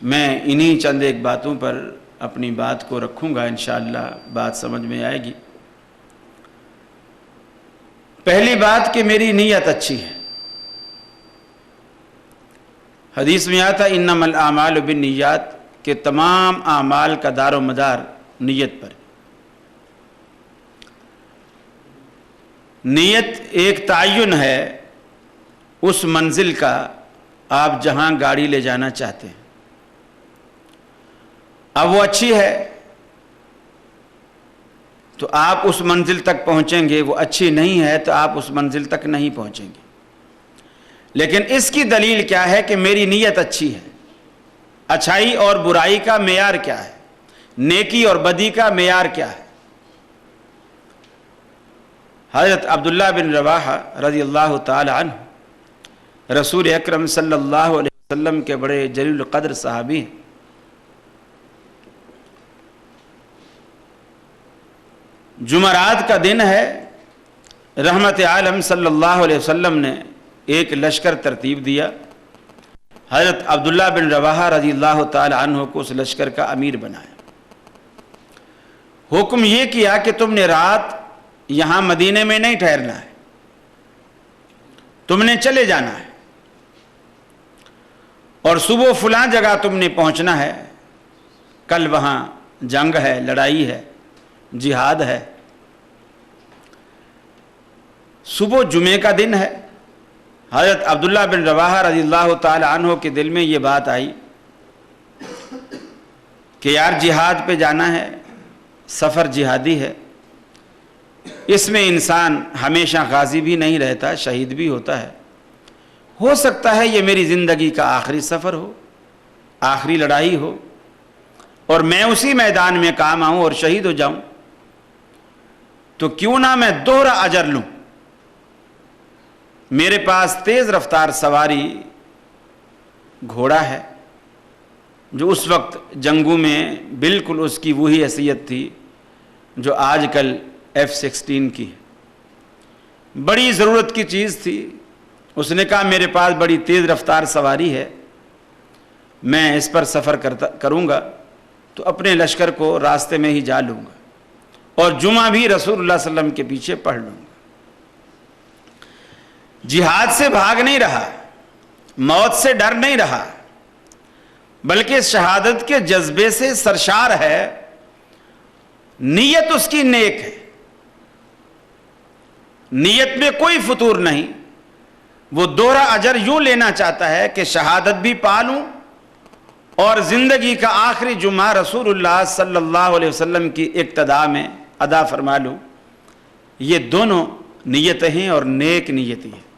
میں انہی چند ایک باتوں پر اپنی بات کو رکھوں گا، انشاءاللہ بات سمجھ میں آئے گی۔ پہلی بات کہ میری نیت اچھی ہے۔ حدیث میں آتا انما الاعمال بالنیات کہ تمام اعمال کا دار و مدار نیت پر۔ نیت ایک تعین ہے اس منزل کا آپ جہاں گاڑی لے جانا چاہتے ہیں۔ اب وہ اچھی ہے تو آپ اس منزل تک پہنچیں گے، وہ اچھی نہیں ہے تو آپ اس منزل تک نہیں پہنچیں گے۔ لیکن اس کی دلیل کیا ہے کہ میری نیت اچھی ہے۔ اچھائی اور برائی کا معیار کیا ہے؟ نیکی اور بدی کا معیار کیا ہے؟ حضرت عبداللہ بن رواحہ رضی اللہ تعالی عنہ رسول اکرم صلی اللہ علیہ وسلم کے بڑے جلیل القدر صحابی ہیں۔ جمعرات کا دن ہے، رحمت عالم صلی اللہ علیہ وسلم نے ایک لشکر ترتیب دیا۔ حضرت عبداللہ بن رواحہ رضی اللہ تعالی عنہ کو اس لشکر کا امیر بنایا۔ حکم یہ کیا کہ تم نے رات یہاں مدینے میں نہیں ٹھہرنا ہے، تم نے چلے جانا ہے، اور صبح فلاں جگہ تم نے پہنچنا ہے، کل وہاں جنگ ہے، لڑائی ہے، جہاد ہے۔ صبح جمعے کا دن ہے۔ حضرت عبداللہ بن رواحہ رضی اللہ تعالی عنہ کے دل میں یہ بات آئی کہ یار جہاد پہ جانا ہے، سفر جہادی ہے، اس میں انسان ہمیشہ غازی بھی نہیں رہتا، شہید بھی ہوتا ہے۔ ہو سکتا ہے یہ میری زندگی کا آخری سفر ہو، آخری لڑائی ہو، اور میں اسی میدان میں کام آؤں اور شہید ہو جاؤں، تو کیوں نہ میں دوہرا اجر لوں۔ میرے پاس تیز رفتار سواری گھوڑا ہے جو اس وقت جنگوں میں بالکل اس کی وہی حیثیت تھی جو آج کل F-16 کی ہے، بڑی ضرورت کی چیز تھی۔ اس نے کہا میرے پاس بڑی تیز رفتار سواری ہے، میں اس پر سفر کروں گا تو اپنے لشکر کو راستے میں ہی جا لوں گا، اور جمعہ بھی رسول اللہ صلی اللہ علیہ وسلم کے پیچھے پڑھ لوں گا۔ جہاد سے بھاگ نہیں رہا، موت سے ڈر نہیں رہا، بلکہ شہادت کے جذبے سے سرشار ہے۔ نیت اس کی نیک ہے، نیت میں کوئی فتور نہیں۔ وہ دوہرا اجر یوں لینا چاہتا ہے کہ شہادت بھی پا لوں اور زندگی کا آخری جمعہ رسول اللہ صلی اللہ علیہ وسلم کی اقتداء میں ادا فرما لوں۔ یہ دونوں نیتیں ہیں اور نیک نیتی ہیں۔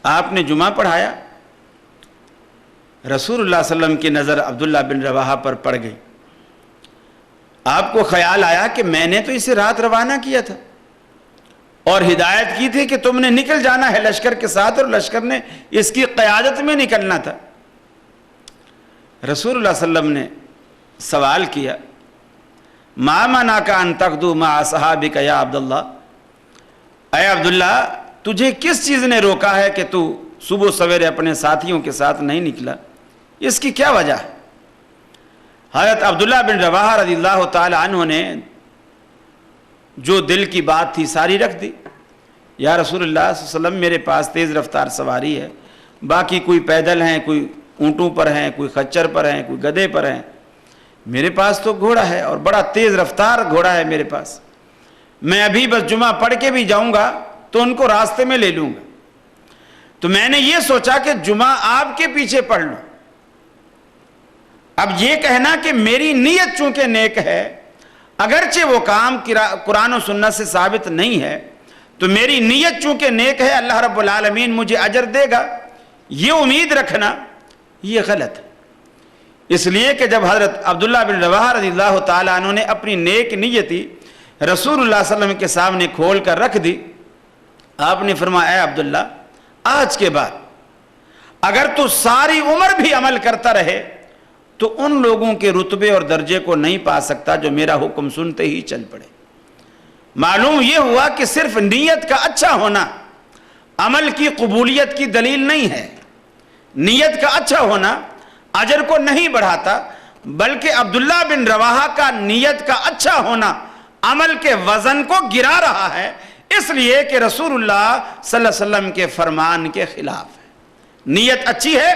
آپ نے جمعہ پڑھایا، رسول اللہ صلی اللہ علیہ وسلم کی نظر عبداللہ بن رواحہ پر پڑ گئی۔ آپ کو خیال آیا کہ میں نے تو اسے رات روانہ کیا تھا اور ہدایت کی تھی کہ تم نے نکل جانا ہے لشکر کے ساتھ، اور لشکر نے اس کی قیادت میں نکلنا تھا۔ رسول اللہ صلی اللہ علیہ وسلم نے سوال کیا، ما منعک ان تغدو مع اصحابک یا عبداللہ، اے عبداللہ تجھے کس چیز نے روکا ہے کہ تو صبح سویرے اپنے ساتھیوں کے ساتھ نہیں نکلا؟ اس کی کیا وجہ ہے؟ حضرت عبداللہ بن رواحہ رضی اللہ تعالی عنہ نے جو دل کی بات تھی ساری رکھ دی۔ یا رسول اللہ صلی اللہ علیہ وسلم میرے پاس تیز رفتار سواری ہے، باقی کوئی پیدل ہیں، کوئی اونٹوں پر ہیں، کوئی خچر پر ہیں، کوئی گدھے پر ہیں، میرے پاس تو گھوڑا ہے اور بڑا تیز رفتار گھوڑا ہے میرے پاس، میں ابھی بس جمعہ پڑھ کے بھی جاؤں گا تو ان کو راستے میں لے لوں گا۔ تو میں نے یہ سوچا کہ جمعہ آپ کے پیچھے پڑھ لوں۔ اب یہ کہنا کہ میری نیت چونکہ نیک ہے، اگرچہ وہ کام قرآن و سنت سے ثابت نہیں ہے، تو میری نیت چونکہ نیک ہے اللہ رب العالمین مجھے اجر دے گا، یہ امید رکھنا یہ غلط ہے۔ اس لیے کہ جب حضرت عبداللہ بن رواحہ رضی اللہ تعالیٰ عنہ نے اپنی نیک نیتی رسول اللہ صلی اللہ علیہ وسلم کے سامنے کھول کر رکھ دی، آپ نے فرمایا اے عبداللہ آج کے بعد اگر تو ساری عمر بھی عمل کرتا رہے تو ان لوگوں کے رتبے اور درجے کو نہیں پا سکتا جو میرا حکم سنتے ہی چل پڑے۔ معلوم یہ ہوا کہ صرف نیت کا اچھا ہونا عمل کی قبولیت کی دلیل نہیں ہے، نیت کا اچھا ہونا اجر کو نہیں بڑھاتا، بلکہ عبداللہ بن رواحہ کا نیت کا اچھا ہونا عمل کے وزن کو گرا رہا ہے، اس لیے کہ رسول اللہ صلی اللہ علیہ وسلم کے فرمان کے خلاف ہے۔ نیت اچھی ہے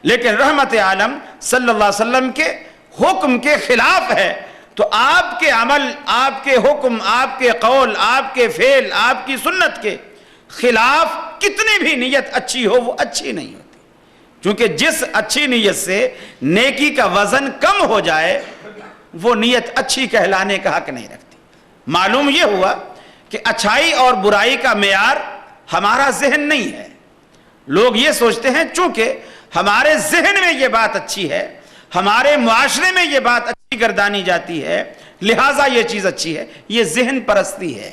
لیکن رحمت عالم صلی اللہ علیہ وسلم کے حکم کے خلاف ہے، تو آپ کے عمل، آپ کے حکم، آپ کے قول، آپ کے فعل، آپ کی سنت کے خلاف کتنی بھی نیت اچھی ہو وہ اچھی نہیں ہوتی، کیونکہ جس اچھی نیت سے نیکی کا وزن کم ہو جائے وہ نیت اچھی کہلانے کا حق نہیں رکھتی۔ معلوم یہ ہوا کہ اچھائی اور برائی کا معیار ہمارا ذہن نہیں ہے۔ لوگ یہ سوچتے ہیں چونکہ ہمارے ذہن میں یہ بات اچھی ہے، ہمارے معاشرے میں یہ بات اچھی گردانی جاتی ہے، لہٰذا یہ چیز اچھی ہے۔ یہ ذہن پرستی ہے،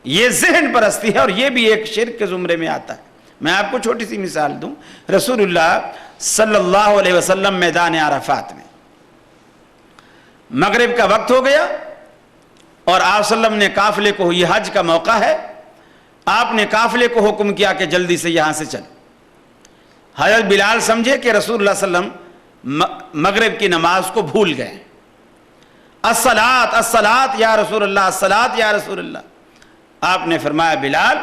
یہ ذہن پرستی ہے، اور یہ بھی ایک شرک کے زمرے میں آتا ہے۔ میں آپ کو چھوٹی سی مثال دوں، رسول اللہ صلی اللہ علیہ وسلم میدان عرفات میں مغرب کا وقت ہو گیا اور آپ صلی اللہ علیہ وسلم نے قافلے کو، یہ حج کا موقع ہے، آپ نے قافلے کو حکم کیا کہ جلدی سے یہاں سے چل۔ حضرت بلال سمجھے کہ رسول اللہ صلی اللہ علیہ وسلم مغرب کی نماز کو بھول گئے۔ الصلاۃ الصلاۃ یا رسول اللہ، الصلاۃ یا رسول اللہ۔ آپ نے فرمایا بلال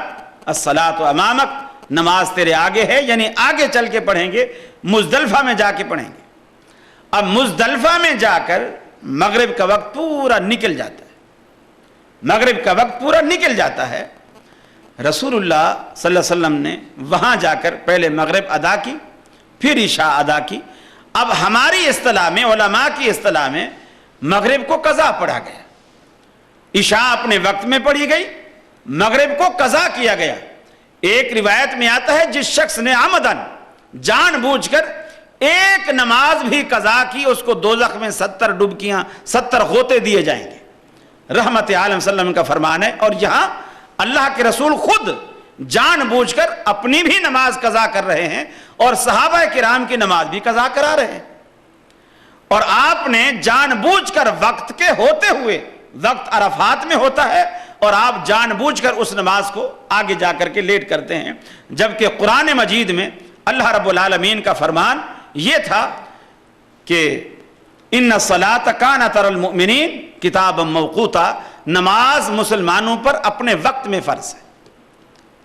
الصلاۃ امامک، نماز تیرے آگے ہے، یعنی آگے چل کے پڑھیں گے، مزدلفہ میں جا کے پڑھیں گے۔ اب مزدلفہ میں جا کر مغرب کا وقت پورا نکل جاتا ہے، مغرب کا وقت پورا نکل جاتا ہے۔ رسول اللہ صلی اللہ علیہ وسلم نے وہاں جا کر پہلے مغرب ادا کی، پھر عشاء ادا کی۔ اب ہماری اصطلاح میں، علماء کی اصطلاح میں، مغرب کو قضا پڑھا گیا، عشاء اپنے وقت میں پڑھی گئی، مغرب کو قضا کیا گیا۔ ایک روایت میں آتا ہے جس شخص نے عمدن، جان بوجھ کر ایک نماز بھی قضا کی، اس کو دوزخ میں 70 ڈبکیاں، 70 غوطے دیے جائیں گے۔ رحمت عالم صلی اللہ علیہ وسلم کا فرمان ہے، اور یہاں اللہ کے رسول خود جان بوجھ کر اپنی بھی نماز قضا کر رہے ہیں اور صحابہ کرام کی نماز بھی قضا کرا رہے ہیں۔ اور آپ نے جان بوجھ کر وقت کے ہوتے ہوئے، وقت عرفات میں ہوتا ہے اور آپ جان بوجھ کر اس نماز کو آگے جا کر کے لیٹ کرتے ہیں، جبکہ قرآن مجید میں اللہ رب العالمین کا فرمان یہ تھا کہ ان الصلاۃ کانت علی المؤمنین کتابا موقوتا، نماز مسلمانوں پر اپنے وقت میں فرض ہے،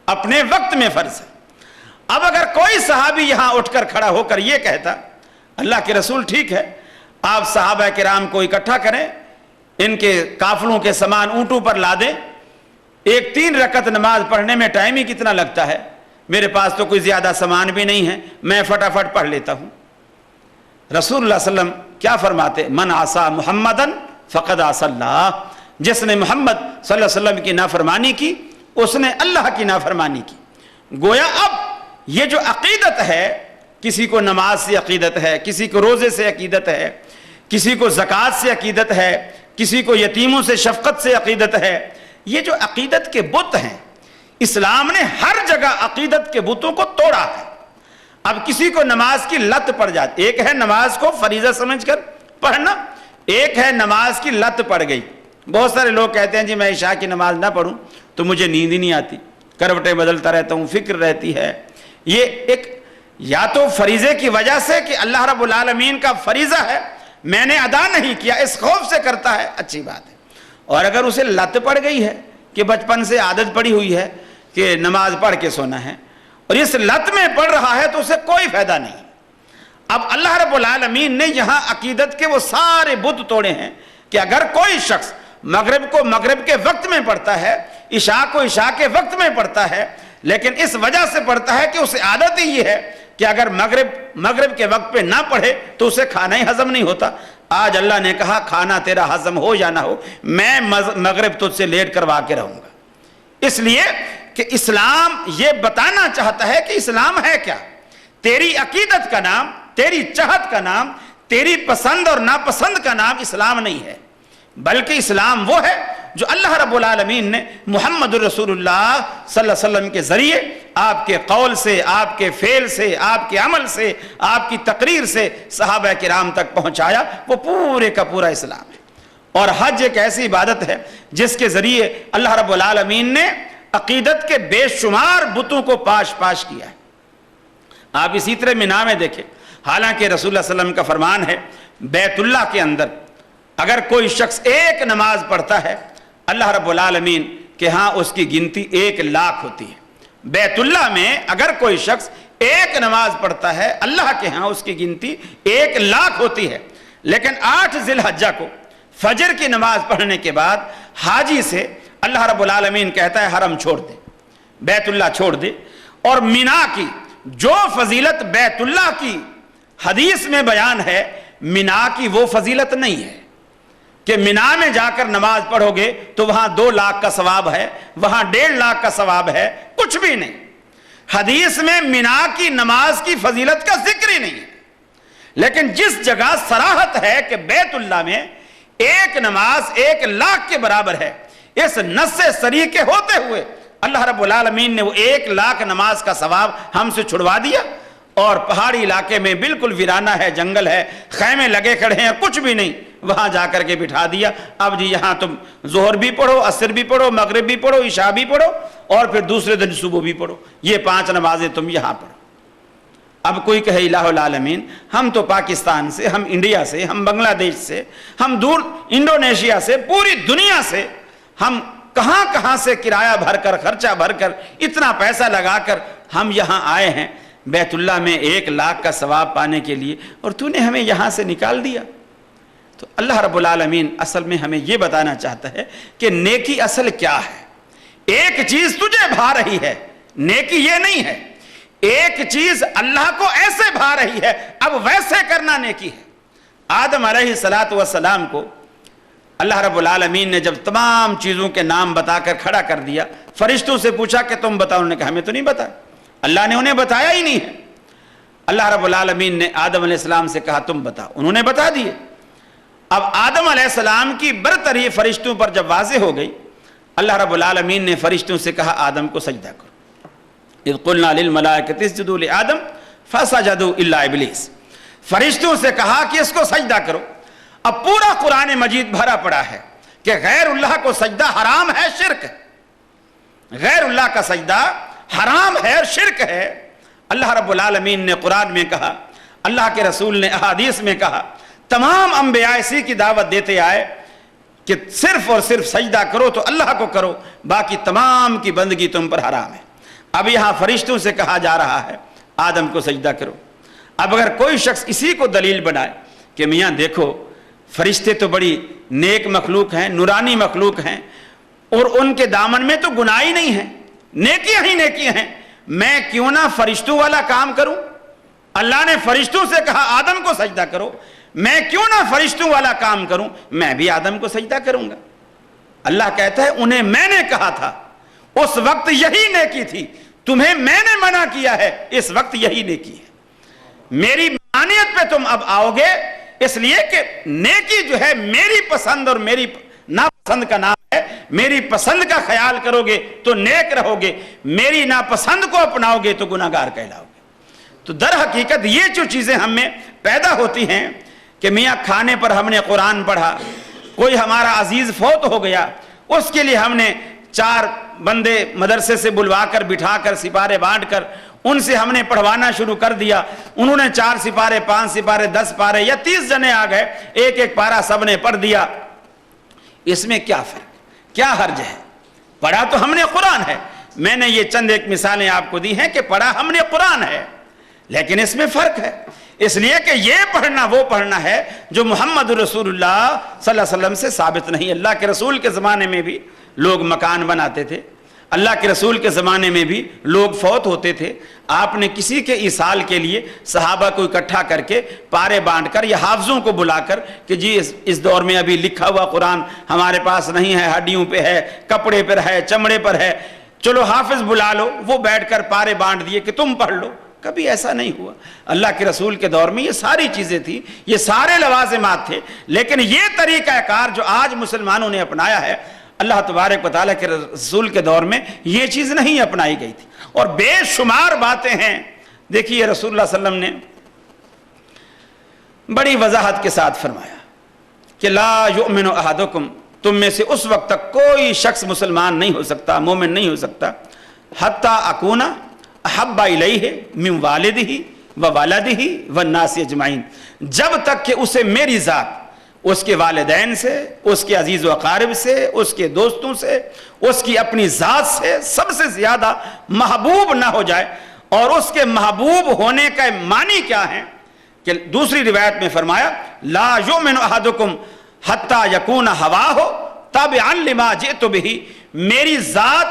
اپنے وقت میں فرض ہے۔ اب اگر کوئی صحابی یہاں اٹھ کر کھڑا ہو کر یہ کہتا اللہ کے رسول ٹھیک ہے، آپ صحابہ کرام کو اکٹھا کریں، ان کے قافلوں کے سامان اونٹوں پر لا دیں، ایک 3 رکعت نماز پڑھنے میں ٹائم ہی کتنا لگتا ہے، میرے پاس تو کوئی زیادہ سامان بھی نہیں ہے، میں فٹافٹ پڑھ لیتا ہوں۔ رسول اللہ صلی اللہ علیہ وسلم کیا فرماتے؟ من عصا محمدن فقد عصا اللہ، جس نے محمد صلی اللہ علیہ وسلم کی نافرمانی کی اس نے اللہ کی نافرمانی کی۔ گویا اب یہ جو عقیدت ہے، کسی کو نماز سے عقیدت ہے، کسی کو روزے سے عقیدت ہے، کسی کو زکوٰۃ سے عقیدت ہے، کسی کو یتیموں سے شفقت سے عقیدت ہے، یہ جو عقیدت کے بت ہیں، اسلام نے ہر جگہ عقیدت کے بتوں کو توڑا ہے۔ اب کسی کو نماز کی لت پڑ جاتی، ایک ہے نماز کو فریضہ سمجھ کر پڑھنا، ایک ہے نماز کی لت پڑ گئی۔ بہت سارے لوگ کہتے ہیں جی میں عشاء کی نماز نہ پڑھوں تو مجھے نیند ہی نہیں آتی، کروٹیں بدلتا رہتا ہوں، فکر رہتی ہے۔ یہ ایک یا تو فریضے کی وجہ سے کہ اللہ رب العالمین کا فریضہ ہے میں نے ادا نہیں کیا، اس خوف سے کرتا ہے، اچھی بات ہے۔ اور اگر اسے لت پڑ گئی ہے کہ بچپن سے عادت پڑی ہوئی ہے کہ نماز پڑھ کے سونا ہے اور اس لت میں پڑھ رہا ہے تو اسے کوئی فائدہ نہیں۔ اب اللہ رب العالمین نے یہاں عقیدت کے وہ سارے بت توڑے ہیں کہ اگر کوئی شخص مغرب کو مغرب کے وقت میں پڑھتا ہے، عشاء کو عشاء کے وقت میں پڑھتا ہے، لیکن اس وجہ سے پڑھتا ہے کہ اسے عادت ہی یہ ہے کہ اگر مغرب کے وقت پہ نہ پڑھے تو اسے کھانا ہی ہضم نہیں ہوتا۔ آج اللہ نے کہا کھانا تیرا ہضم ہو یا نہ ہو، میں مغرب تجھ سے لیٹ کروا کے رہوں گا۔ اس لیے کہ اسلام یہ بتانا چاہتا ہے کہ اسلام ہے کیا۔ تیری عقیدت کا نام، تیری چاہت کا نام، تیری پسند اور ناپسند کا نام اسلام نہیں ہے، بلکہ اسلام وہ ہے جو اللہ رب العالمین نے محمد رسول اللہ صلی اللہ علیہ وسلم کے ذریعے آپ کے قول سے، آپ کے فعل سے، آپ کے عمل سے، آپ کی تقریر سے صحابہ کرام تک پہنچایا، وہ پورے کا پورا اسلام ہے۔ اور حج ایک ایسی عبادت ہے جس کے ذریعے اللہ رب العالمین نے عقیدت کے بے شمار بتوں کو پاش کیا ہے۔ آپ اسی طرح مینا میں دیکھیں، حالانکہ رسول اللہ صلی اللہ علیہ وسلم کا فرمان ہے بیت اللہ کے اندر اگر کوئی شخص ایک نماز پڑھتا ہے اللہ رب العالمین کہ ہاں اس کی گنتی 1,00,000 ہوتی ہے. بیت اللہ میں اگر کوئی شخص ایک نماز پڑھتا ہے اللہ کے ہاں اس کی گنتی 1,00,000 ہوتی ہے. لیکن 8 ذی الحجہ کو فجر کی نماز پڑھنے کے بعد حاجی سے اللہ رب العالمین کہتا ہے حرم چھوڑ دے, بیت اللہ چھوڑ دے. اور مینا کی جو فضیلت بیت اللہ کی حدیث میں بیان ہے مینا کی وہ فضیلت نہیں ہے کہ مینا میں جا کر نماز پڑھو گے تو وہاں 2,00,000 کا ثواب ہے, وہاں 1,50,000 کا ثواب ہے, کچھ بھی نہیں. حدیث میں مینا کی نماز کی فضیلت کا ذکر ہی نہیں ہے. لیکن جس جگہ صراحت ہے کہ بیت اللہ میں ایک نماز 1,00,000 کے برابر ہے, اس نص صریح کے ہوتے ہوئے اللہ رب العالمین نے وہ 1,00,000 نماز کا ثواب ہم سے چھڑوا دیا. اور پہاڑی علاقے میں بالکل ویرانہ ہے, جنگل ہے, خیمے لگے کھڑے ہیں, کچھ بھی نہیں, وہاں جا کر کے بٹھا دیا. اب جی یہاں تم ظہر بھی پڑھو, عصر بھی پڑھو, مغرب بھی پڑھو, عشاء بھی پڑھو اور پھر دوسرے دن صبح بھی پڑھو, یہ 5 نمازیں تم یہاں پڑھو. اب کوئی کہے الہ العالمین ہم تو پاکستان سے, ہم انڈیا سے, ہم بنگلہ دیش سے, ہم دور انڈونیشیا سے, پوری دنیا سے, ہم کہاں کہاں سے کرایہ بھر کر, خرچہ بھر کر, اتنا پیسہ لگا کر ہم یہاں آئے ہیں بیت اللہ میں 1,00,000 کا ثواب پانے کے لیے, اور تو نے ہمیں یہاں سے نکال دیا. تو اللہ رب العالمین اصل میں ہمیں یہ بتانا چاہتا ہے کہ نیکی اصل کیا ہے. ایک چیز تجھے بھا رہی ہے, نیکی یہ نہیں ہے. ایک چیز اللہ کو ایسے بھا رہی ہے, اب ویسے کرنا نیکی ہے. آدم علیہ السلام کو اللہ رب العالمین نے جب تمام چیزوں کے نام بتا کر کھڑا کر دیا, فرشتوں سے پوچھا کہ تم بتاؤ, انہوں نے کہا ہمیں تو نہیں بتا, اللہ نے انہیں بتایا ہی نہیں ہے. اللہ رب العالمین نے آدم علیہ السلام سے کہا تم بتاؤ, انہوں نے بتا دیے. اب آدم علیہ السلام کی برتری فرشتوں پر جب واضح ہو گئی, اللہ رب العالمین نے فرشتوں سے کہا آدم کو سجدہ کرو. اذ قلنا للملائکۃ اسجدوا لآدم فسجدوا الا ابلیس, فرشتوں سے کہا کہ اس کو سجدہ کرو. اب پورا قرآن مجید بھرا پڑا ہے کہ غیر اللہ کو سجدہ حرام ہے, شرک ہے. غیر اللہ کا سجدہ حرام ہے, شرک ہے. اللہ رب العالمین نے قرآن میں کہا, اللہ کے رسول نے احادیث میں کہا, تمام انبیاء اسی کی دعوت دیتے آئے کہ صرف اور صرف سجدہ کرو تو اللہ کو کرو, باقی تمام کی بندگی تم پر حرام ہے. اب یہاں فرشتوں سے کہا جا رہا ہے آدم کو سجدہ کرو. اب اگر کوئی شخص اسی کو دلیل بنائے کہ میاں دیکھو فرشتے تو بڑی نیک مخلوق ہیں, نورانی مخلوق ہیں, اور ان کے دامن میں تو گناہ ہی نہیں ہے, نیکیاں ہی نیکیاں ہیں, میں کیوں نہ فرشتوں والا کام کروں. اللہ نے فرشتوں سے کہا آدم کو سجدہ کرو, میں کیوں نہ فرشتوں والا کام کروں, میں بھی آدم کو سجدہ کروں گا. اللہ کہتا ہے انہیں میں نے کہا تھا, اس وقت یہی نیکی تھی, تمہیں میں نے منع کیا ہے, اس وقت یہی نیکی ہے. میری مانیت پہ تم اب آؤ گے, اس لیے کہ نیکی جو ہے میری پسند اور میری ناپسند کا نام ہے. میری پسند کا خیال کرو گے تو نیک رہو گے, میری ناپسند کو اپناؤ گے تو گناہگار کہلاؤ گے. تو در حقیقت یہ جو چیزیں ہم میں پیدا ہوتی ہیں کہ میاں کھانے پر ہم نے قرآن پڑھا, کوئی ہمارا عزیز فوت ہو گیا, اس کے لیے ہم نے 4 بندے مدرسے سے بلوا کر بٹھا کر سپارے بانٹ کر ان سے ہم نے پڑھوانا شروع کر دیا. انہوں نے 4 سپارے, 5 سپارے, 10 پارے یا 30 جنے آ گئے, ایک پارا سب نے پڑھ دیا. اس میں کیا فرق, کیا حرج ہے؟ پڑھا تو ہم نے قرآن ہے. میں نے یہ چند ایک مثالیں آپ کو دی ہیں کہ پڑھا ہم نے قرآن ہے, لیکن اس میں فرق ہے. اس لیے کہ یہ پڑھنا وہ پڑھنا ہے جو محمد رسول اللہ صلی اللہ علیہ وسلم سے ثابت نہیں. اللہ کے رسول کے زمانے میں بھی لوگ مکان بناتے تھے, اللہ کے رسول کے زمانے میں بھی لوگ فوت ہوتے تھے. آپ نے کسی کے ایصال کے لیے صحابہ کو اکٹھا کر کے پارے بانٹ کر یا حافظوں کو بلا کر کہ جی اس دور میں ابھی لکھا ہوا قرآن ہمارے پاس نہیں ہے, ہڈیوں پہ ہے, کپڑے پر ہے, چمڑے پر ہے, چلو حافظ بلا لو, وہ بیٹھ کر پارے بانٹ دیے کہ تم پڑھ لو. کبھی ایسا نہیں ہوا. اللہ کے رسول کے دور میں یہ ساری چیزیں تھیں, یہ سارے لوازمات تھے, لیکن یہ طریقہ کار جو آج مسلمانوں نے اپنایا ہے, اللہ تبارک و تعالیٰ کے رسول کے دور میں یہ چیز نہیں اپنائی گئی تھی. اور بے شمار باتیں ہیں. دیکھیے رسول اللہ صلی اللہ علیہ وسلم نے بڑی وضاحت کے ساتھ فرمایا کہ لا یؤمن احدکم, تم میں سے اس وقت تک کوئی شخص مسلمان نہیں ہو سکتا, مومن نہیں ہو سکتا, حتی اکونا احب الیہ من والدہ ووالدہ والناس اجمعین، جب تک کہ اسے میری ذات اس کے والدین سے، اس کے عزیز و اقارب سے، اس کے دوستوں سے، اس کی اپنی ذات سے سب سے زیادہ محبوب نہ ہو جائے۔ اور اس کے محبوب ہونے کا معنی کیا ہے کہ دوسری روایت میں فرمایا لا یؤمن احدکم حتی یکون ہواہ تابعا لما جئت بہ، میری ذات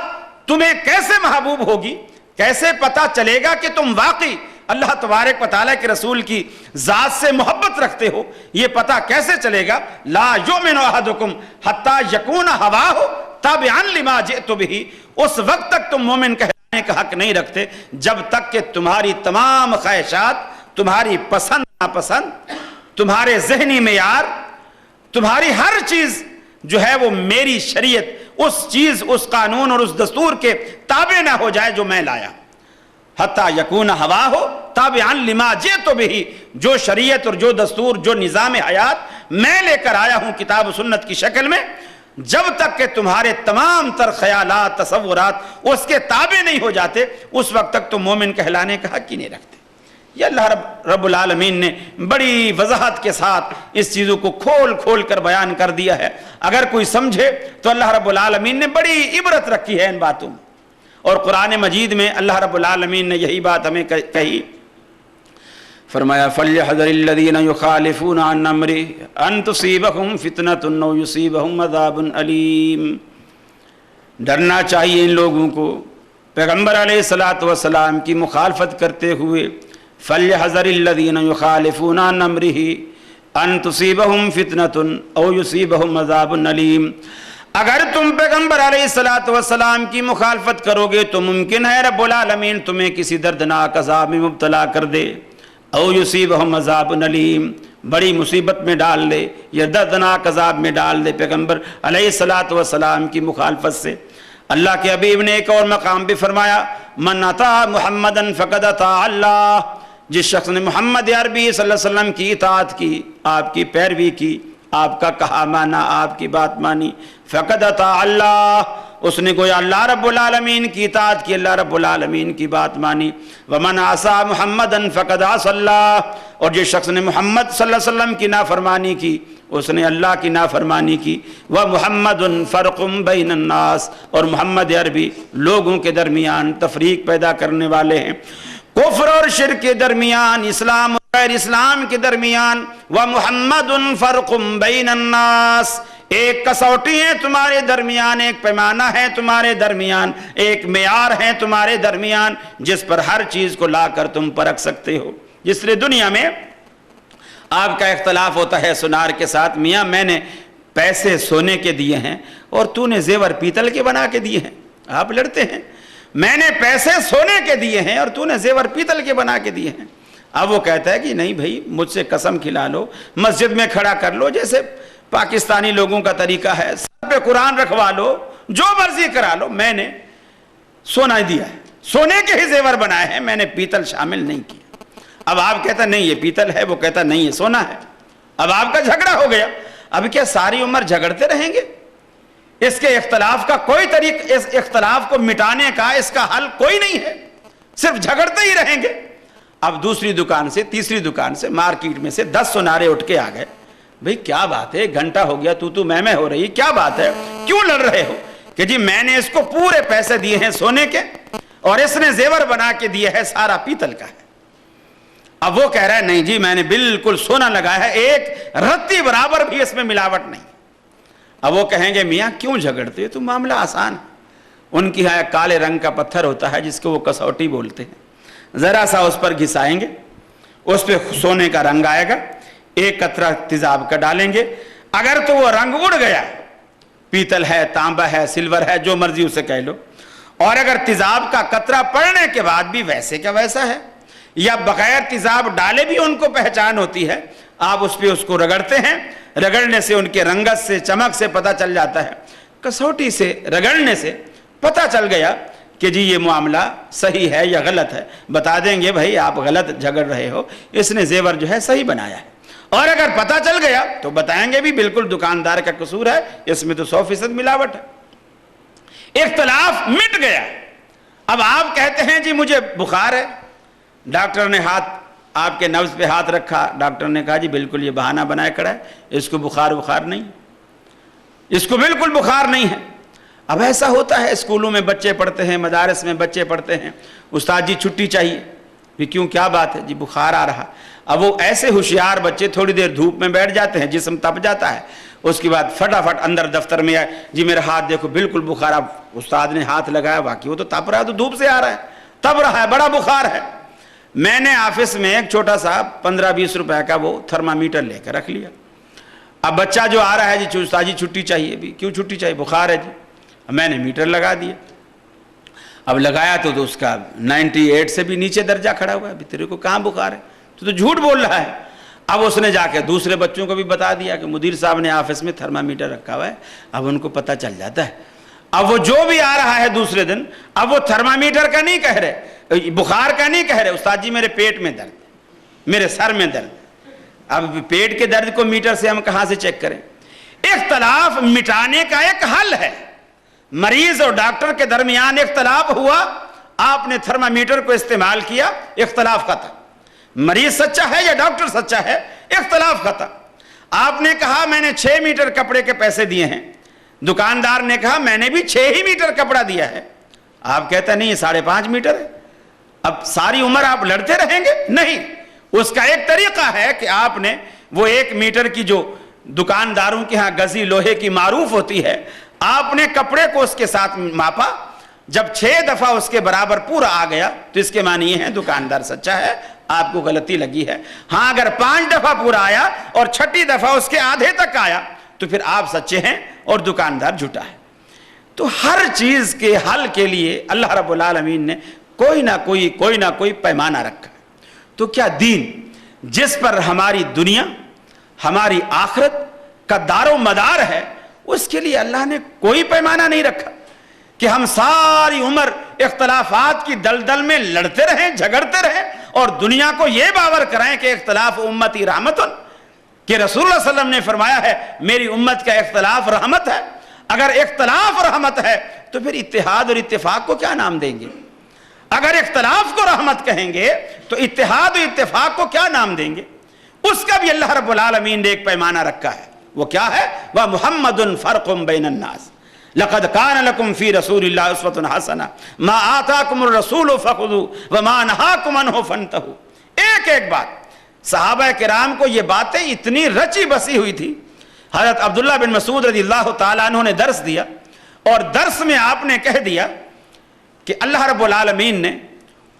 تمہیں کیسے محبوب ہوگی، کیسے پتہ چلے گا کہ تم واقعی اللہ تبارک و تعالیٰ کے رسول کی ذات سے محبت رکھتے ہو، یہ پتہ کیسے چلے گا؟ لا یؤمن احدکم حتی یکون ہواہ تابعا لما جئت بہ، اس وقت تک تم مومن کہلانے کا حق نہیں رکھتے جب تک کہ تمہاری تمام خواہشات، تمہاری پسند ناپسند، تمہارے ذہنی معیار، تمہاری ہر چیز جو ہے وہ میری شریعت، اس چیز، اس قانون اور اس دستور کے تابع نہ ہو جائے جو میں لایا۔ حتیٰ یکون ہواہ تابعا لما جئت بہ، جو شریعت اور جو دستور، جو نظام حیات میں لے کر آیا ہوں کتاب و سنت کی شکل میں، جب تک کہ تمہارے تمام تر خیالات، تصورات اس کے تابع نہیں ہو جاتے، اس وقت تک تم مومن کہلانے کا حق ہی نہیں رکھتے۔ یہ اللہ رب العالمین نے بڑی وضاحت کے ساتھ اس چیزوں کو کھول کھول کر بیان کر دیا ہے۔ اگر کوئی سمجھے تو اللہ رب العالمین نے بڑی عبرت رکھی ہے ان باتوں میں، اور قرآن مجید میں اللہ رب العالمین نے یہی بات ہمیں کہی، فرمایا فَلْيَحْذَرِ الَّذِينَ يُخَالِفُونَ عَنْ أَمْرِهِ أَن تُصِيبَهُمْ فِتْنَةٌ أَوْ يُصِيبَهُمْ عَذَابٌ أَلِيمٌ۔ ڈرنا چاہیے ان لوگوں کو پیغمبر علیہ السلام کی مخالفت کرتے ہوئے، فَلْيَحْذَرِ الَّذِينَ يُخَالِفُونَ عَنْ أَمْرِهِ أَن تُصِيبَهُمْ فِتْنَةٌ أَوْ يُصِيبَهُمْ عَذَابٌ أَلِيمٌ۔ اگر تم پیغمبر علیہ السلام کی مخالفت کرو گے تو ممکن ہے رب العالمین تمہیں کسی دردناک عذاب میں مبتلا کر دے، او یصیبہم عذاب علیم، بڑی مصیبت میں ڈال دے یا دردناک عذاب میں ڈال دے پیغمبر علیہ السلام کی مخالفت سے۔ اللہ کے حبیب نے ایک اور مقام پہ فرمایا من اطاع محمدًا فقد اطاع اللہ، جس شخص نے محمد عربی صلی اللہ علیہ وسلم کی اطاعت کی، آپ کی پیروی کی، آپ کا کہا مانا، آپ کی بات مانی، فقد اطاع اللہ، اس نے گویا اللہ رب العالمین کی اطاعت کی، اللہ رب العالمین کی بات مانی۔ ومن عصا محمدًا فقد عصى اللہ، اور جس شخص نے محمد صلی اللہ علیہ وسلم کی نافرمانی کی اس نے اللہ کی نافرمانی کی۔ وَمُحَمَّدٌ فَرْقٌ بَيْنَ النَّاسِ، اور محمد عربی لوگوں کے درمیان تفریق پیدا کرنے والے ہیں، کفر اور شرک کے درمیان، اسلام اور غیر اسلام کے درمیان۔ وَمُحَمَّدٌ فَرْقٌ بَيْنَ النَّاسِ، ایک کسوٹی ہے تمہارے درمیان، ایک پیمانہ ہے تمہارے درمیان، ایک معیار ہے تمہارے درمیان جس پر ہر چیز کو لا کر تم پرکھ سکتے ہو۔ جس طرح دنیا میں آپ کا اختلاف ہوتا ہے سونار کے ساتھ، میاں میں نے پیسے سونے کے دیے ہیں اور تو نے زیور پیتل کے بنا کے دیے ہیں، آپ لڑتے ہیں۔ میں نے پیسے سونے کے دیے ہیں اور تو نے زیور پیتل کے بنا کے دیے ہیں۔ اب وہ کہتا ہے کہ نہیں بھائی مجھ سے قسم کھلا لو، مسجد میں کھڑا کر لو، جیسے پاکستانی لوگوں کا طریقہ ہے، سر پہ قرآن رکھوا لو، جو مرضی کرا لو، میں نے سونا دیا ہے، سونے کے ہی زیور بنائے ہیں، میں نے پیتل شامل نہیں کیا۔ اب آپ کہتا نہیں یہ پیتل ہے، وہ کہتا نہیں یہ سونا ہے، اب آپ کا جھگڑا ہو گیا۔ اب کیا ساری عمر جھگڑتے رہیں گے؟ اس کے اختلاف کا کوئی طریقہ، اس اختلاف کو مٹانے کا اس کا حل کوئی نہیں ہے، صرف جھگڑتے ہی رہیں گے۔ اب دوسری دکان سے، تیسری دکان سے، مارکیٹ میں سے 10 سونارے اٹھ کے آ گئے، بھئی کیا بات ہے، ایک گھنٹہ ہو گیا تو میں ہو رہی، کیا بات ہے، کیوں لڑ رہے ہو؟ کہ جی میں نے اس کو پورے پیسے دیے ہیں سونے کے اور اس نے زیور بنا کے دیے ہے سارا پیتل کا ہے۔ اب وہ کہہ رہا ہے نہیں جی میں نے بالکل سونا لگایا ہے، ایک رتی برابر بھی اس میں ملاوٹ نہیں۔ اب وہ کہیں گے میاں کیوں جھگڑتے ہو؟ تو معاملہ آسان ہے، ان کی یہاں کالے رنگ کا پتھر ہوتا ہے جس کو وہ کسوٹی بولتے ہیں، ذرا سا اس پر گھسائیں گے، اس پہ سونے کا رنگ آئے گا، ایک قطرہ تیزاب کا ڈالیں گے، اگر تو وہ رنگ اڑ گیا، پیتل ہے، تانبا ہے، سلور ہے، جو مرضی اسے کہہ لو، اور اگر تیزاب کا قطرہ پڑنے کے بعد بھی ویسے کا ویسا ہے، یا بغیر تیزاب ڈالے بھی ان کو پہچان ہوتی ہے، آپ اس پہ اس کو رگڑتے ہیں، رگڑنے سے ان کے رنگت سے، چمک سے پتہ چل جاتا ہے، کسوٹی سے رگڑنے سے پتہ چل گیا کہ جی یہ معاملہ صحیح ہے یا غلط ہے، بتا دیں گے بھائی آپ غلط جھگڑ رہے ہو، اس نے زیور جو ہے صحیح بنایا ہے۔ اور اگر پتہ چل گیا تو بتائیں گے بھی بالکل دکاندار کا قصور ہے، اس میں تو 100% ملاوٹ ہے۔ اختلاف مٹ گیا۔ اب آپ کہتے ہیں جی مجھے بخار ہے، ڈاکٹر نے ہاتھ آپ کے نبض پہ ہاتھ رکھا، ڈاکٹر نے کہا جی بالکل یہ بہانہ بنائے کھڑا ہے، اس کو بخار نہیں، اس کو بالکل بخار نہیں ہے۔ اب ایسا ہوتا ہے، اسکولوں میں بچے پڑھتے ہیں، مدارس میں بچے پڑھتے ہیں، استاد جی چھٹی چاہیے، بھی کیوں کیا بات ہے؟ جی بخار آ رہا۔ اب وہ ایسے ہوشیار بچے تھوڑی دیر دھوپ میں بیٹھ جاتے ہیں، جسم تپ جاتا ہے، اس کے بعد فٹافٹ اندر دفتر میں آئے، جی میرا ہاتھ دیکھو بالکل بخار۔ اب استاد نے ہاتھ لگایا، واقعی وہ تو تپ رہا ہے، تو دھوپ سے آ رہا ہے، تپ رہا ہے، بڑا بخار ہے۔ میں نے آفس میں ایک چھوٹا سا 15-20 روپے کا وہ تھرمامیٹر لے کر رکھ لیا۔ اب بچہ جو آ رہا ہے، جی استاد جی چھٹی چاہیے، بھی کیوں چھٹی چاہیے؟ بخار ہے جی۔ میں نے میٹر لگا دیا، اب لگایا تو اس کا 98 سے بھی نیچے درجہ کھڑا ہوا ہے، ابھی تیرے کو کہاں بخار ہے؟ تو جھوٹ بول رہا ہے۔ اب اس نے جا کے دوسرے بچوں کو بھی بتا دیا کہ مدیر صاحب نے آفس میں تھرمامیٹر رکھا ہوا ہے، اب ان کو پتہ چل جاتا ہے۔ اب وہ جو بھی آ رہا ہے دوسرے دن، اب وہ تھرمامیٹر کا نہیں کہہ رہے، بخار کا نہیں کہہ رہے، استاد جی میرے پیٹ میں درد، میرے سر میں درد۔ اب پیٹ کے درد کو میٹر سے ہم کہاں سے چیک کریں؟ اختلاف مٹانے کا ایک حل ہے۔ مریض اور ڈاکٹر کے درمیان اختلاف ہوا، آپ نے تھرمامیٹر کو استعمال کیا، اختلاف ختم۔ مریض سچا ہے یا ڈاکٹر سچا ہے، اختلاف ختم۔ آپ نے کہا میں نے 6 میٹر کپڑے کے پیسے دیے ہیں، دکاندار نے کہا میں نے بھی 6 ہی میٹر کپڑا دیا ہے۔ آپ کہتے ہیں نہیں یہ 5.5 میٹر ہے۔ اب ساری عمر آپ لڑتے رہیں گے؟ نہیں، اس کا ایک طریقہ ہے کہ آپ نے وہ 1 میٹر کی جو دکانداروں کے ہاں گزی لوہے کی معروف ہوتی ہے، آپ نے کپڑے کو اس کے ساتھ ماپا، جب 6 دفعہ اس کے برابر پورا آ گیا تو اس کے معنی یہ ہے دکاندار سچا ہے، آپ کو غلطی لگی ہے۔ ہاں اگر 5 دفعہ پورا آیا اور 6ٹھی دفعہ اس کے آدھے تک آیا تو پھر آپ سچے ہیں اور دکاندار جھوٹا ہے۔ تو ہر چیز کے حل کے لیے اللہ رب العالمین نے کوئی نہ کوئی پیمانہ رکھا۔ تو کیا دین جس پر ہماری دنیا، ہماری آخرت کا دار و مدار ہے، اس کے لیے اللہ نے کوئی پیمانہ نہیں رکھا کہ ہم ساری عمر اختلافات کی دلدل میں لڑتے رہیں، جھگڑتے رہیں اور دنیا کو یہ باور کرائیں کہ اختلاف امتی رحمتن، کہ رسول اللہ صلی اللہ علیہ وسلم نے فرمایا ہے میری امت کا اختلاف رحمت ہے۔ اگر اختلاف رحمت ہے تو پھر اتحاد اور اتفاق کو کیا نام دیں گے؟ اگر اختلاف کو رحمت کہیں گے تو اتحاد اور اتفاق کو کیا نام دیں گے؟ اس کا بھی اللہ رب العالمین نے ایک پیمانہ رکھا ہے، وہ کیا ہے؟ وَمُحَمَّدٌ فَرْقٌ بَيْنَ النَّاسِ لَقَدْ كَانَ لَكُمْ فِي رَسُولِ اللَّهِ أُسْوَةٌ حَسَنَةٌ مَا آتَاكُمُ الرَّسُولُ فَخُذُوهُ وَمَا نَهَاكُمْ عَنْهُ فَانْتَهُوا۔ ایک بات، صحابہ کرام کو یہ باتیں اتنی رچی بسی ہوئی تھی۔ حضرت عبداللہ بن مسعود رضی اللہ تعالیٰ عنہ نے درس دیا اور درس میں آپ نے کہہ دیا کہ اللہ رب العالمین نے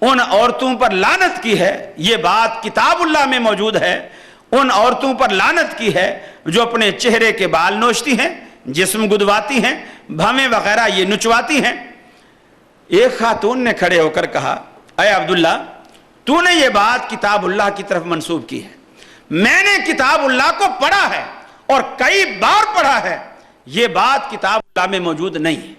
ان عورتوں پر لعنت کی ہے، یہ بات کتاب اللہ میں موجود ہے، ان عورتوں پر لعنت کی ہے جو اپنے چہرے کے بال نوچتی ہیں، جسم گدواتی ہیں، بھویں وغیرہ یہ نچواتی ہیں۔ ایک خاتون نے کھڑے ہو کر کہا اے عبداللہ تو نے یہ بات کتاب اللہ کی طرف منسوب کی ہے، میں نے کتاب اللہ کو پڑھا ہے اور کئی بار پڑھا ہے، یہ بات کتاب اللہ میں موجود نہیں ہے۔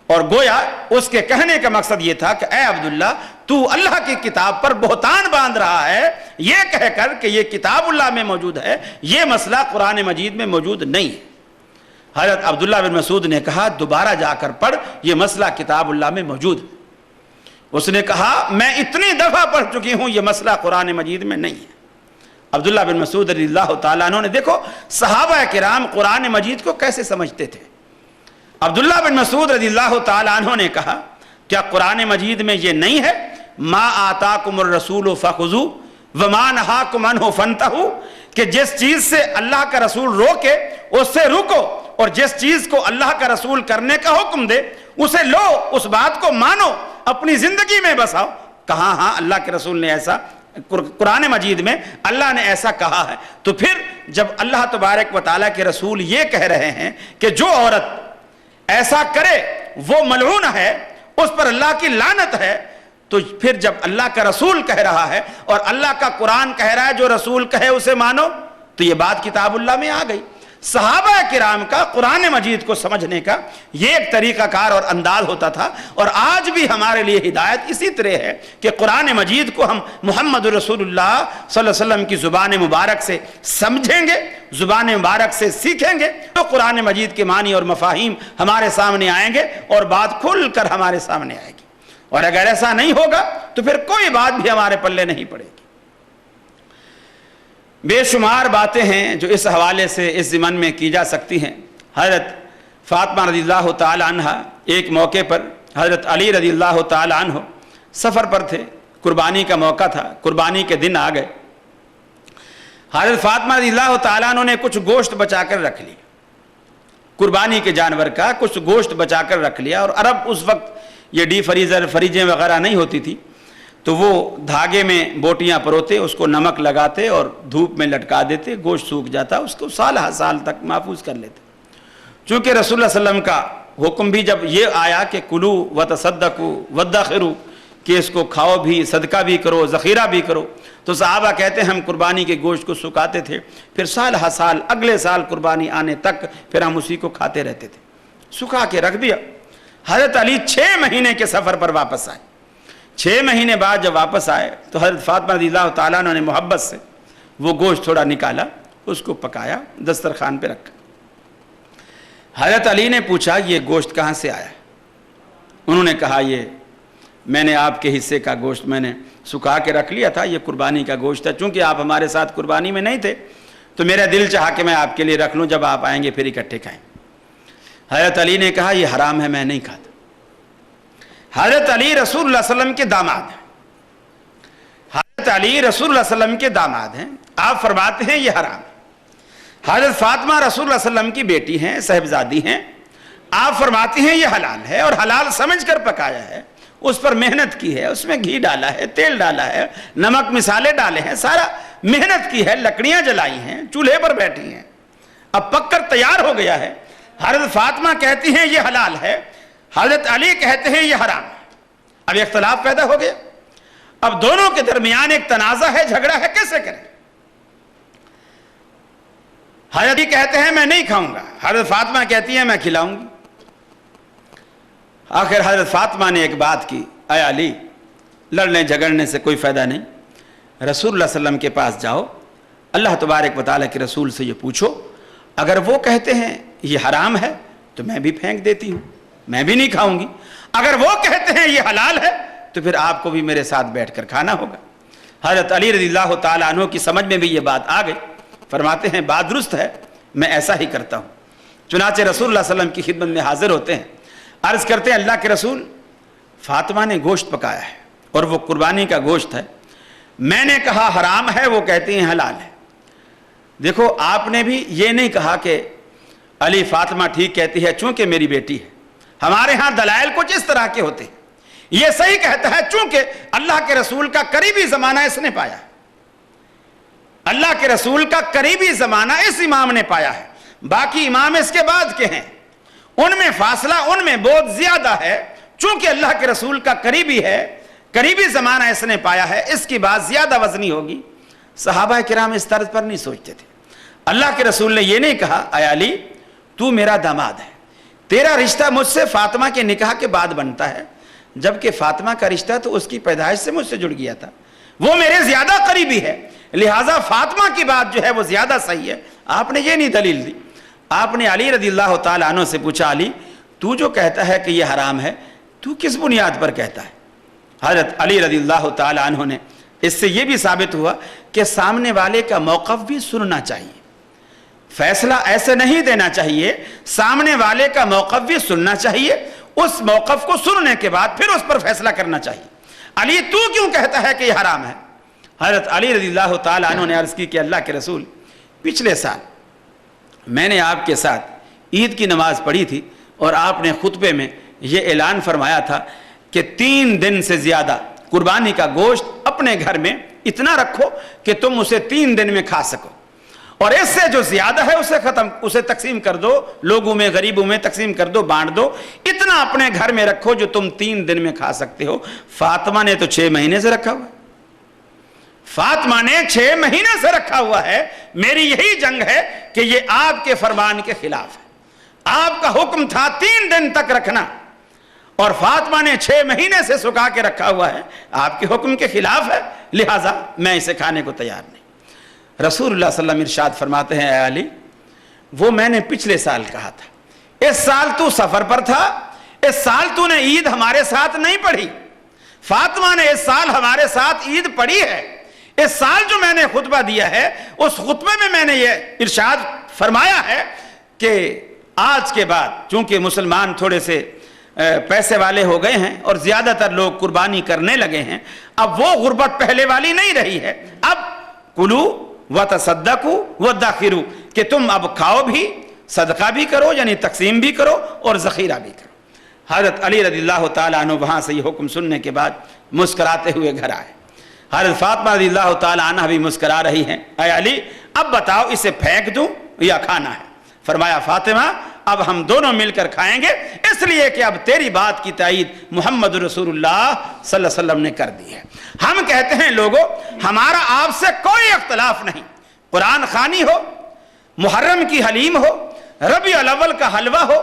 اور گویا اس کے کہنے کا مقصد یہ تھا کہ اے عبداللہ تو اللہ کی کتاب پر بہتان باندھ رہا ہے یہ کہہ کر کہ یہ کتاب اللہ میں موجود ہے، یہ مسئلہ قرآن مجید میں موجود نہیں ہے۔ حضرت عبداللہ بن مسعود نے کہا دوبارہ جا کر پڑھ، یہ مسئلہ کتاب اللہ میں موجود ہے۔ اس نے کہا میں اتنی دفعہ پڑھ چکی ہوں، یہ مسئلہ قرآن مجید میں نہیں ہے۔ عبداللہ بن مسعود رضی اللہ تعالیٰ عنہ نے دیکھو صحابہ کرام قرآن مجید کو کیسے سمجھتے تھے۔ عبداللہ بن مسعود رضی اللہ تعالیٰ عنہ نے کہا کیا قرآن مجید میں یہ نہیں ہے ما آتاکم الرسول فخذوہ وما نہاکم عنہ فانتہوا، کہ جس چیز سے اللہ کا رسول روکے اس سے رکو اور جس چیز کو اللہ کا رسول کرنے کا حکم دے اسے لو، اس بات کو مانو، اپنی زندگی میں بساؤ۔ کہاں ہاں اللہ کے رسول نے ایسا، قرآن مجید میں اللہ نے ایسا کہا ہے۔ تو پھر جب اللہ تبارک و تعالیٰ کے رسول یہ کہہ رہے ہیں کہ جو عورت ایسا کرے وہ ملعون ہے، اس پر اللہ کی لعنت ہے، تو پھر جب اللہ کا رسول کہہ رہا ہے اور اللہ کا قرآن کہہ رہا ہے جو رسول کہے اسے مانو، تو یہ بات کتاب اللہ میں آ گئی۔ صحابہ کرام کا قرآن مجید کو سمجھنے کا یہ ایک طریقہ کار اور انداز ہوتا تھا، اور آج بھی ہمارے لیے ہدایت اسی طرح ہے کہ قرآن مجید کو ہم محمد رسول اللہ صلی اللہ علیہ وسلم کی زبان مبارک سے سمجھیں گے، زبان مبارک سے سیکھیں گے تو قرآن مجید کے معنی اور مفاہیم ہمارے سامنے آئیں گے اور بات کھل کر ہمارے سامنے آئے گی۔ اور اگر ایسا نہیں ہوگا تو پھر کوئی بات بھی ہمارے پلے نہیں پڑے گی۔ بے شمار باتیں ہیں جو اس حوالے سے اس ضمن میں کی جا سکتی ہیں۔ حضرت فاطمہ رضی اللہ تعالی عنہ ایک موقع پر حضرت علی رضی اللہ تعالی عنہ سفر پر تھے، قربانی کا موقع تھا، قربانی کے دن آ گئے۔ حضرت فاطمہ رضی اللہ تعالیٰ عنہ نے کچھ گوشت بچا کر رکھ لیا، قربانی کے جانور کا کچھ گوشت بچا کر رکھ لیا، اور عرب اس وقت یہ ڈی فریزر فریجیں وغیرہ نہیں ہوتی تھی، تو وہ دھاگے میں بوٹیاں پروتے، اس کو نمک لگاتے اور دھوپ میں لٹکا دیتے، گوشت سوکھ جاتا، اس کو سال ہر سال تک محفوظ کر لیتے۔ چونکہ رسول اللہ صلی اللہ علیہ وسلم کا حکم بھی جب یہ آیا کہ کلو وتصدقوا وادخروا، کہ اس کو کھاؤ بھی، صدقہ بھی کرو، ذخیرہ بھی کرو، تو صحابہ کہتے ہیں ہم قربانی کے گوشت کو سکھاتے تھے، پھر سال ہر سال اگلے سال قربانی آنے تک پھر ہم اسی کو کھاتے رہتے تھے، سکھا کے رکھ دیا۔ حضرت علی 6 مہینے کے سفر پر واپس آئے، 6 مہینے بعد جب واپس آئے تو حضرت فاطمہ رضی اللہ تعالیٰ عنہ نے محبت سے وہ گوشت تھوڑا نکالا، اس کو پکایا، دسترخوان پہ رکھا۔ حضرت علی نے پوچھا یہ گوشت کہاں سے آیا؟ انہوں نے کہا یہ میں نے آپ کے حصے کا گوشت میں نے سکھا کے رکھ لیا تھا، یہ قربانی کا گوشت ہے، چونکہ آپ ہمارے ساتھ قربانی میں نہیں تھے تو میرا دل چاہا کہ میں آپ کے لیے رکھ لوں، جب آپ آئیں گے پھر اکٹھے کھائیں۔ حضرت علی نے کہا یہ حرام ہے، میں نہیں کھاتا۔ حضرت علی رسول اللہ صلی اللہ علیہ وسلم کے داماد ہیں، حضرت علی رسول اللہ صلی اللہ علیہ وسلم کے داماد ہیں، آپ فرماتے ہیں یہ حرام ہے۔ حضرت فاطمہ رسول اللہ صلی اللہ علیہ وسلم کی بیٹی ہیں، صاحبزادی ہیں، آپ فرماتی ہیں یہ حلال ہے، اور حلال سمجھ کر پکایا ہے، اس پر محنت کی ہے، اس میں گھی ڈالا ہے، تیل ڈالا ہے، نمک مسالے ڈالے ہیں، سارا محنت کی ہے، لکڑیاں جلائی ہیں، چولہے پر بیٹھی ہیں، اب پک کر تیار ہو گیا ہے۔ حضرت فاطمہ کہتی ہیں یہ حلال ہے، حضرت علی کہتے ہیں یہ حرام ہے۔ اب اختلاف پیدا ہو گیا، اب دونوں کے درمیان ایک تنازع ہے، جھگڑا ہے، کیسے کریں؟ حضرت علی کہتے ہیں میں نہیں کھاؤں گا، حضرت فاطمہ کہتی ہیں میں کھلاؤں گی۔ آخر حضرت فاطمہ نے ایک بات کی، اے علی لڑنے جھگڑنے سے کوئی فائدہ نہیں، رسول اللہ صلی اللہ علیہ وسلم کے پاس جاؤ، اللہ تبارک و تعالیٰ کے رسول سے یہ پوچھو، اگر وہ کہتے ہیں یہ حرام ہے تو میں بھی پھینک دیتی ہوں، میں بھی نہیں کھاؤں گی، اگر وہ کہتے ہیں یہ حلال ہے تو پھر آپ کو بھی میرے ساتھ بیٹھ کر کھانا ہوگا۔ حضرت علی رضی اللہ تعالیٰ عنہ کی سمجھ میں بھی یہ بات آ گئی، فرماتے ہیں بات درست ہے، میں ایسا ہی کرتا ہوں۔ چنانچہ رسول اللہ صلی اللہ علیہ وسلم کی خدمت میں حاضر ہوتے ہیں، عرض کرتے ہیں اللہ کے رسول فاطمہ نے گوشت پکایا ہے اور وہ قربانی کا گوشت ہے، میں نے کہا حرام ہے، وہ کہتے ہیں حلال ہے۔ دیکھو آپ نے بھی یہ نہیں کہا کہ علی فاطمہ ٹھیک کہتی ہے چونکہ میری بیٹی ہے، ہمارے ہاں دلائل کچھ اس طرح کے ہوتے ہیں، یہ صحیح کہتا ہے چونکہ اللہ کے رسول کا قریبی زمانہ اس نے پایا ہے، اللہ کے رسول کا قریبی زمانہ اس امام نے پایا ہے، باقی امام اس کے بعد کے ہیں، ان میں فاصلہ ان میں بہت زیادہ ہے، چونکہ اللہ کے رسول کا قریبی ہے، قریبی زمانہ اس نے پایا ہے، اس کی بات زیادہ وزنی ہوگی۔ صحابہ کرام اس طرز پر نہیں سوچتے تھے۔ اللہ کے رسول نے یہ نہیں کہا اے علی تو میرا داماد ہے، تیرا رشتہ مجھ سے فاطمہ کے نکاح کے بعد بنتا ہے، جبکہ فاطمہ کا رشتہ تو اس کی پیدائش سے مجھ سے جڑ گیا تھا، وہ میرے زیادہ قریبی ہے، لہٰذا فاطمہ کی بات جو ہے وہ زیادہ صحیح ہے۔ آپ نے یہ نہیں دلیل دی، آپ نے علی رضی اللہ تعالیٰ عنہ سے پوچھا علی تو جو کہتا ہے کہ یہ حرام ہے تو کس بنیاد پر کہتا ہے؟ حضرت علی رضی اللہ تعالیٰ عنہ نے اس سے یہ بھی ثابت ہوا کہ سامنے والے کا موقف بھی سننا چاہیے، فیصلہ ایسے نہیں دینا چاہیے، سامنے والے کا موقف بھی سننا چاہیے، اس موقف کو سننے کے بعد پھر اس پر فیصلہ کرنا چاہیے۔ علی تو کیوں کہتا ہے کہ یہ حرام ہے؟ حضرت علی رضی اللہ تعالیٰ عنہ نے عرض کی کہ اللہ کے رسول پچھلے سال میں نے آپ کے ساتھ عید کی نماز پڑھی تھی اور آپ نے خطبے میں یہ اعلان فرمایا تھا کہ 3 دن سے زیادہ قربانی کا گوشت اپنے گھر میں اتنا رکھو کہ تم اسے 3 دن میں کھا سکو، اور اس سے جو زیادہ ہے اسے تقسیم کر دو، لوگوں میں غریبوں میں تقسیم کر دو، بانٹ دو، اتنا اپنے گھر میں رکھو جو تم 3 دن میں کھا سکتے ہو۔ فاطمہ نے تو 6 مہینے سے رکھا ہوا ہے، فاطمہ نے 6 مہینے سے رکھا ہوا ہے۔ میری یہی جنگ ہے کہ یہ آپ کے فرمان کے خلاف ہے، آپ کا حکم تھا 3 دن تک رکھنا اور فاطمہ نے 6 مہینے سے سکھا کے رکھا ہوا ہے، آپ کے حکم کے خلاف ہے، لہٰذا میں اسے کھانے کو تیار نہیں۔ رسول اللہ صلی اللہ علیہ وسلم ارشاد فرماتے ہیں اے علی وہ میں نے پچھلے سال کہا تھا، اس سال تو سفر پر تھا، اس سال تو نے عید ہمارے ساتھ نہیں پڑھی، فاطمہ نے اس سال ہمارے ساتھ عید پڑھی ہے، اس سال جو میں نے خطبہ دیا ہے اس خطبے میں میں نے یہ ارشاد فرمایا ہے کہ آج کے بعد چونکہ مسلمان تھوڑے سے پیسے والے ہو گئے ہیں اور زیادہ تر لوگ قربانی کرنے لگے ہیں، اب وہ غربت پہلے والی نہیں رہی ہے۔ اب کلو وتصدقوا وادخروا کہ تم اب کھاؤ بھی، صدقہ بھی کرو یعنی تقسیم بھی کرو اور ذخیرہ بھی کرو۔ حضرت علی رضی اللہ تعالیٰ عنہ وہاں سے یہ حکم سننے کے بعد مسکراتے ہوئے گھر آئے۔ حضرت فاطمہ رضی اللہ تعالیٰ عنہ بھی مسکرا رہی ہیں، اے علی اب بتاؤ اسے پھینک دوں یا کھانا ہے؟ فرمایا فاطمہ اب ہم دونوں مل کر کھائیں گے، اس لیے کہ اب تیری بات کی تائید محمد رسول اللہ صلی اللہ علیہ وسلم نے کر دی ہے۔ ہم کہتے ہیں لوگوں ہمارا آپ سے کوئی اختلاف نہیں، قرآن خوانی ہو، محرم کی حلیم ہو، ربیع الاول کا حلوہ ہو،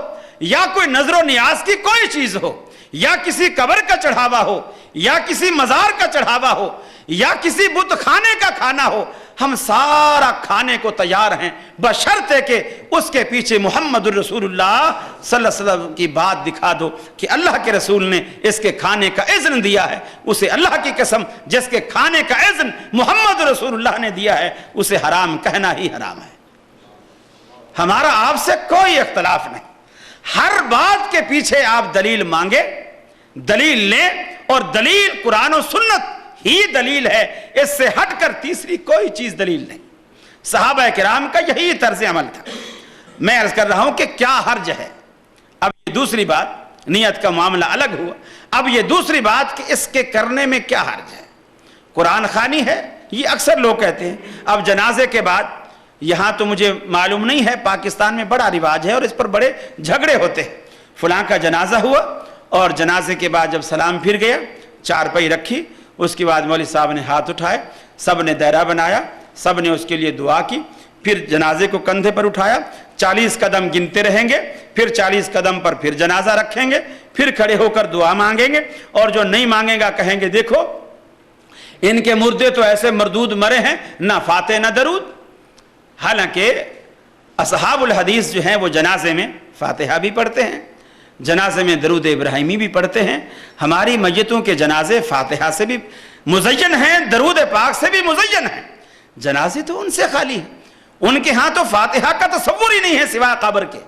یا کوئی نظر و نیاز کی کوئی چیز ہو، یا کسی قبر کا چڑھاوا ہو، یا کسی مزار کا چڑھاوا ہو، یا کسی بت خانے کا کھانا ہو، ہم سارا کھانے کو تیار ہیں بشرطے کہ اس کے پیچھے محمد الرسول اللہ صلی اللہ علیہ وسلم کی بات دکھا دو کہ اللہ کے رسول نے اس کے کھانے کا اذن دیا ہے، اسے اللہ کی قسم جس کے کھانے کا اذن محمد رسول اللہ نے دیا ہے اسے حرام کہنا ہی حرام ہے۔ ہمارا آپ سے کوئی اختلاف نہیں، ہر بات کے پیچھے آپ دلیل مانگے، دلیل لیں، اور دلیل قرآن و سنت ہی دلیل ہے، اس سے ہٹ کر تیسری کوئی چیز دلیل نہیں۔ صحابہ کرام کا یہی طرز عمل تھا۔ میں عرض کر رہا ہوں کہ کیا حرج ہے، اب یہ دوسری بات، نیت کا معاملہ الگ ہوا، اب یہ دوسری بات کہ اس کے کرنے میں کیا حرج ہے۔ قرآن خوانی ہے یہ اکثر لوگ کہتے ہیں، اب جنازے کے بعد یہاں تو مجھے معلوم نہیں ہے، پاکستان میں بڑا رواج ہے اور اس پر بڑے جھگڑے ہوتے ہیں، فلاں کا جنازہ ہوا اور جنازے کے بعد جب سلام پھر گیا، چارپائی رکھی، اس کے بعد مولوی صاحب نے ہاتھ اٹھائے، سب نے دائرہ بنایا، سب نے اس کے لیے دعا کی، پھر جنازے کو کندھے پر اٹھایا، 40 قدم گنتے رہیں گے، پھر 40 قدم پر پھر جنازہ رکھیں گے، پھر کھڑے ہو کر دعا مانگیں گے، اور جو نہیں مانگے گا کہیں گے دیکھو ان کے مردے تو ایسے مردود مرے ہیں، نہ فاتح نہ درود۔ حالانکہ اصحاب الحدیث جو ہیں وہ جنازے میں فاتحہ بھی پڑھتے ہیں، جنازے میں درود ابراہیمی بھی پڑھتے ہیں، ہماری میتوں کے جنازے فاتحہ سے بھی مزین ہیں، درود پاک سے بھی مزین ہیں، جنازے تو ان سے خالی ہیں، ان کے ہاں تو فاتحہ کا تصور ہی نہیں ہے سوا قبر کے،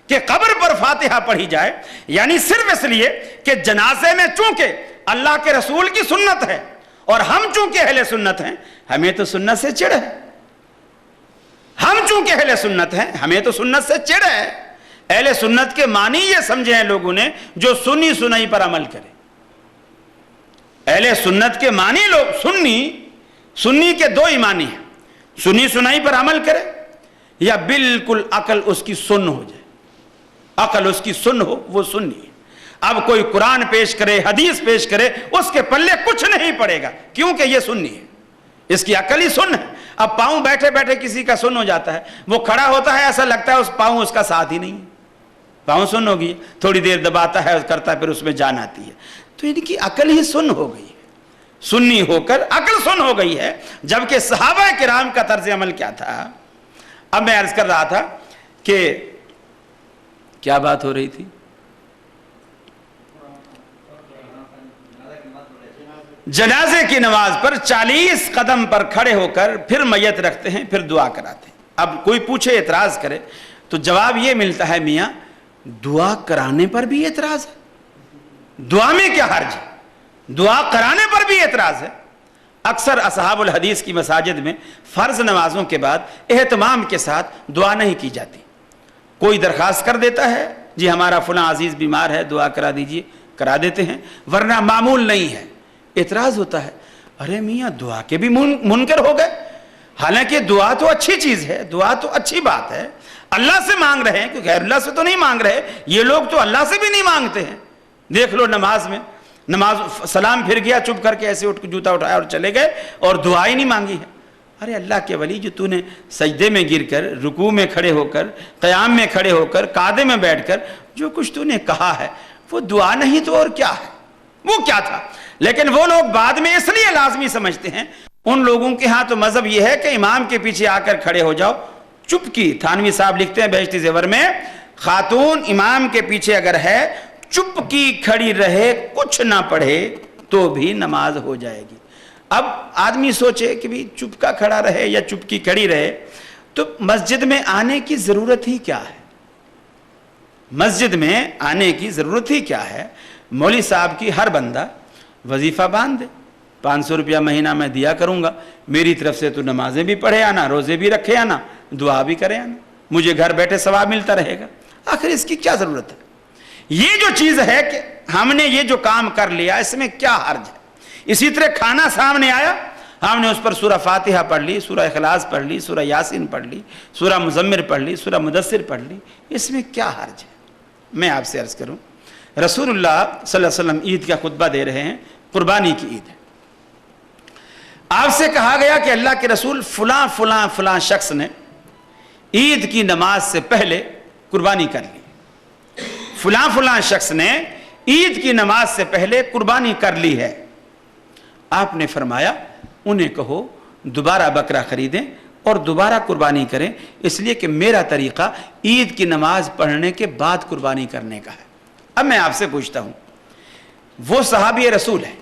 کہ قبر پر فاتحہ پڑھی جائے، یعنی صرف اس لیے کہ جنازے میں چونکہ اللہ کے رسول کی سنت ہے اور ہم چونکہ اہل سنت ہیں ہمیں تو سنت سے چڑ ہے، ہم چونکہ اہل سنت ہیں ہمیں تو سنت سے چڑ ہے۔ اہل سنت کے معنی یہ سمجھے ہیں لوگوں نے جو سنی سنائی پر عمل کرے، اہل سنت کے معنی لوگ سنی کے دو ہی معنی ہیں، سنی سنائی پر عمل کرے یا بالکل عقل اس کی سن ہو جائے، عقل اس کی سن ہو وہ سنی ہے۔ اب کوئی قرآن پیش کرے حدیث پیش کرے اس کے پلے کچھ نہیں پڑے گا کیونکہ یہ سنی ہے، اس کی عقل ہی سن ہے۔ اب پاؤں بیٹھے بیٹھے کسی کا سن ہو جاتا ہے، وہ کھڑا ہوتا ہے ایسا لگتا ہے اس پاؤں اس کا ساتھ ہی نہیں ہے، پاؤں سن ہو گئی، تھوڑی دیر دباتا ہے کرتا ہے پھر اس میں جان آتی ہے، تو ان کی عقل ہی سن ہو گئی ہے، سنی ہو کر عقل سن ہو گئی ہے۔ جبکہ صحابہ کرام کا طرز عمل کیا تھا؟ اب میں عرض کر رہا تھا کہ کیا بات ہو رہی تھی؟ جنازے کی نماز پر 40 قدم پر کھڑے ہو کر پھر میت رکھتے ہیں، پھر دعا کراتے ہیں۔ اب کوئی پوچھے اعتراض کرے تو جواب یہ ملتا ہے میاں دعا کرانے پر بھی اعتراض ہے، دعا میں کیا حرج ہے، دعا کرانے پر بھی اعتراض ہے۔ اکثر اصحاب الحدیث کی مساجد میں فرض نمازوں کے بعد اہتمام کے ساتھ دعا نہیں کی جاتی، کوئی درخواست کر دیتا ہے جی ہمارا فلاں عزیز بیمار ہے دعا کرا دیجئے، کرا دیتے ہیں، ورنہ معمول نہیں ہے۔ اعتراض ہوتا ہے ارے میاں دعا کے بھی منکر ہو گئے، حالانکہ دعا تو اچھی چیز ہے، دعا تو اچھی بات ہے، اللہ سے مانگ رہے ہیں کہ غیر اللہ سے تو نہیں مانگ رہے، یہ لوگ تو اللہ سے بھی نہیں مانگتے ہیں۔ دیکھ لو نماز میں، نماز سلام پھر گیا چپ کر کے ایسے اٹھ کے جوتا اٹھایا اور چلے گئے اور دعا ہی نہیں مانگی ہے۔ ارے اللہ کے ولی جو تو نے سجدے میں گر کر، رکوع میں کھڑے ہو کر، قیام میں کھڑے ہو کر، قعدے میں بیٹھ کر جو کچھ تو نے کہا ہے وہ دعا نہیں تو اور کیا ہے، وہ کیا تھا؟ لیکن وہ لوگ بعد میں اس لیے لازمی سمجھتے ہیں، ان لوگوں کے ہاں تو مذہب یہ ہے کہ امام کے پیچھے آ کر کھڑے ہو جاؤ، چپکی۔ تھانوی صاحب لکھتے ہیں بہشتی زیور میں، خاتون امام کے پیچھے اگر ہے چپکی کھڑی رہے کچھ نہ پڑھے تو بھی نماز ہو جائے گی۔ اب آدمی سوچے کہ بھی چپکا کھڑا رہے یا چپکی کھڑی رہے تو مسجد میں آنے کی ضرورت ہی کیا ہے؟ مسجد میں آنے کی ضرورت ہی کیا ہے؟ مولوی صاحب کی ہر بندہ وظیفہ باندھ دے، 500 روپیہ مہینہ میں دیا کروں گا، میری طرف سے تو نمازیں بھی پڑھے آنا، روزے بھی رکھے آنا، دعا بھی کرے آنا، مجھے گھر بیٹھے ثواب ملتا رہے گا۔ آخر اس کی کیا ضرورت ہے؟ یہ جو چیز ہے کہ ہم نے یہ جو کام کر لیا اس میں کیا حرج ہے؟ اسی طرح کھانا سامنے آیا، ہم نے اس پر سورہ فاتحہ پڑھ لی، سورہ اخلاص پڑھ لی، سورہ یاسین پڑھ لی، سورہ مزمر پڑھ لی، سورہ مدثر پڑھ لی، اس میں کیا حرج ہے؟ میں آپ سے عرض کروں، رسول اللہ صلی اللہ علیہ وسلم عید کا خطبہ دے رہے ہیں، قربانی کی عید ہے۔ آپ سے کہا گیا کہ اللہ کے رسول فلاں فلاں فلاں شخص نے عید کی نماز سے پہلے قربانی کر لی، فلاں فلاں شخص نے عید کی نماز سے پہلے قربانی کر لی ہے۔ آپ نے فرمایا انہیں کہو دوبارہ بکرا خریدیں اور دوبارہ قربانی کریں، اس لیے کہ میرا طریقہ عید کی نماز پڑھنے کے بعد قربانی کرنے کا ہے۔ اب میں آپ سے پوچھتا ہوں، وہ صحابی رسول ہیں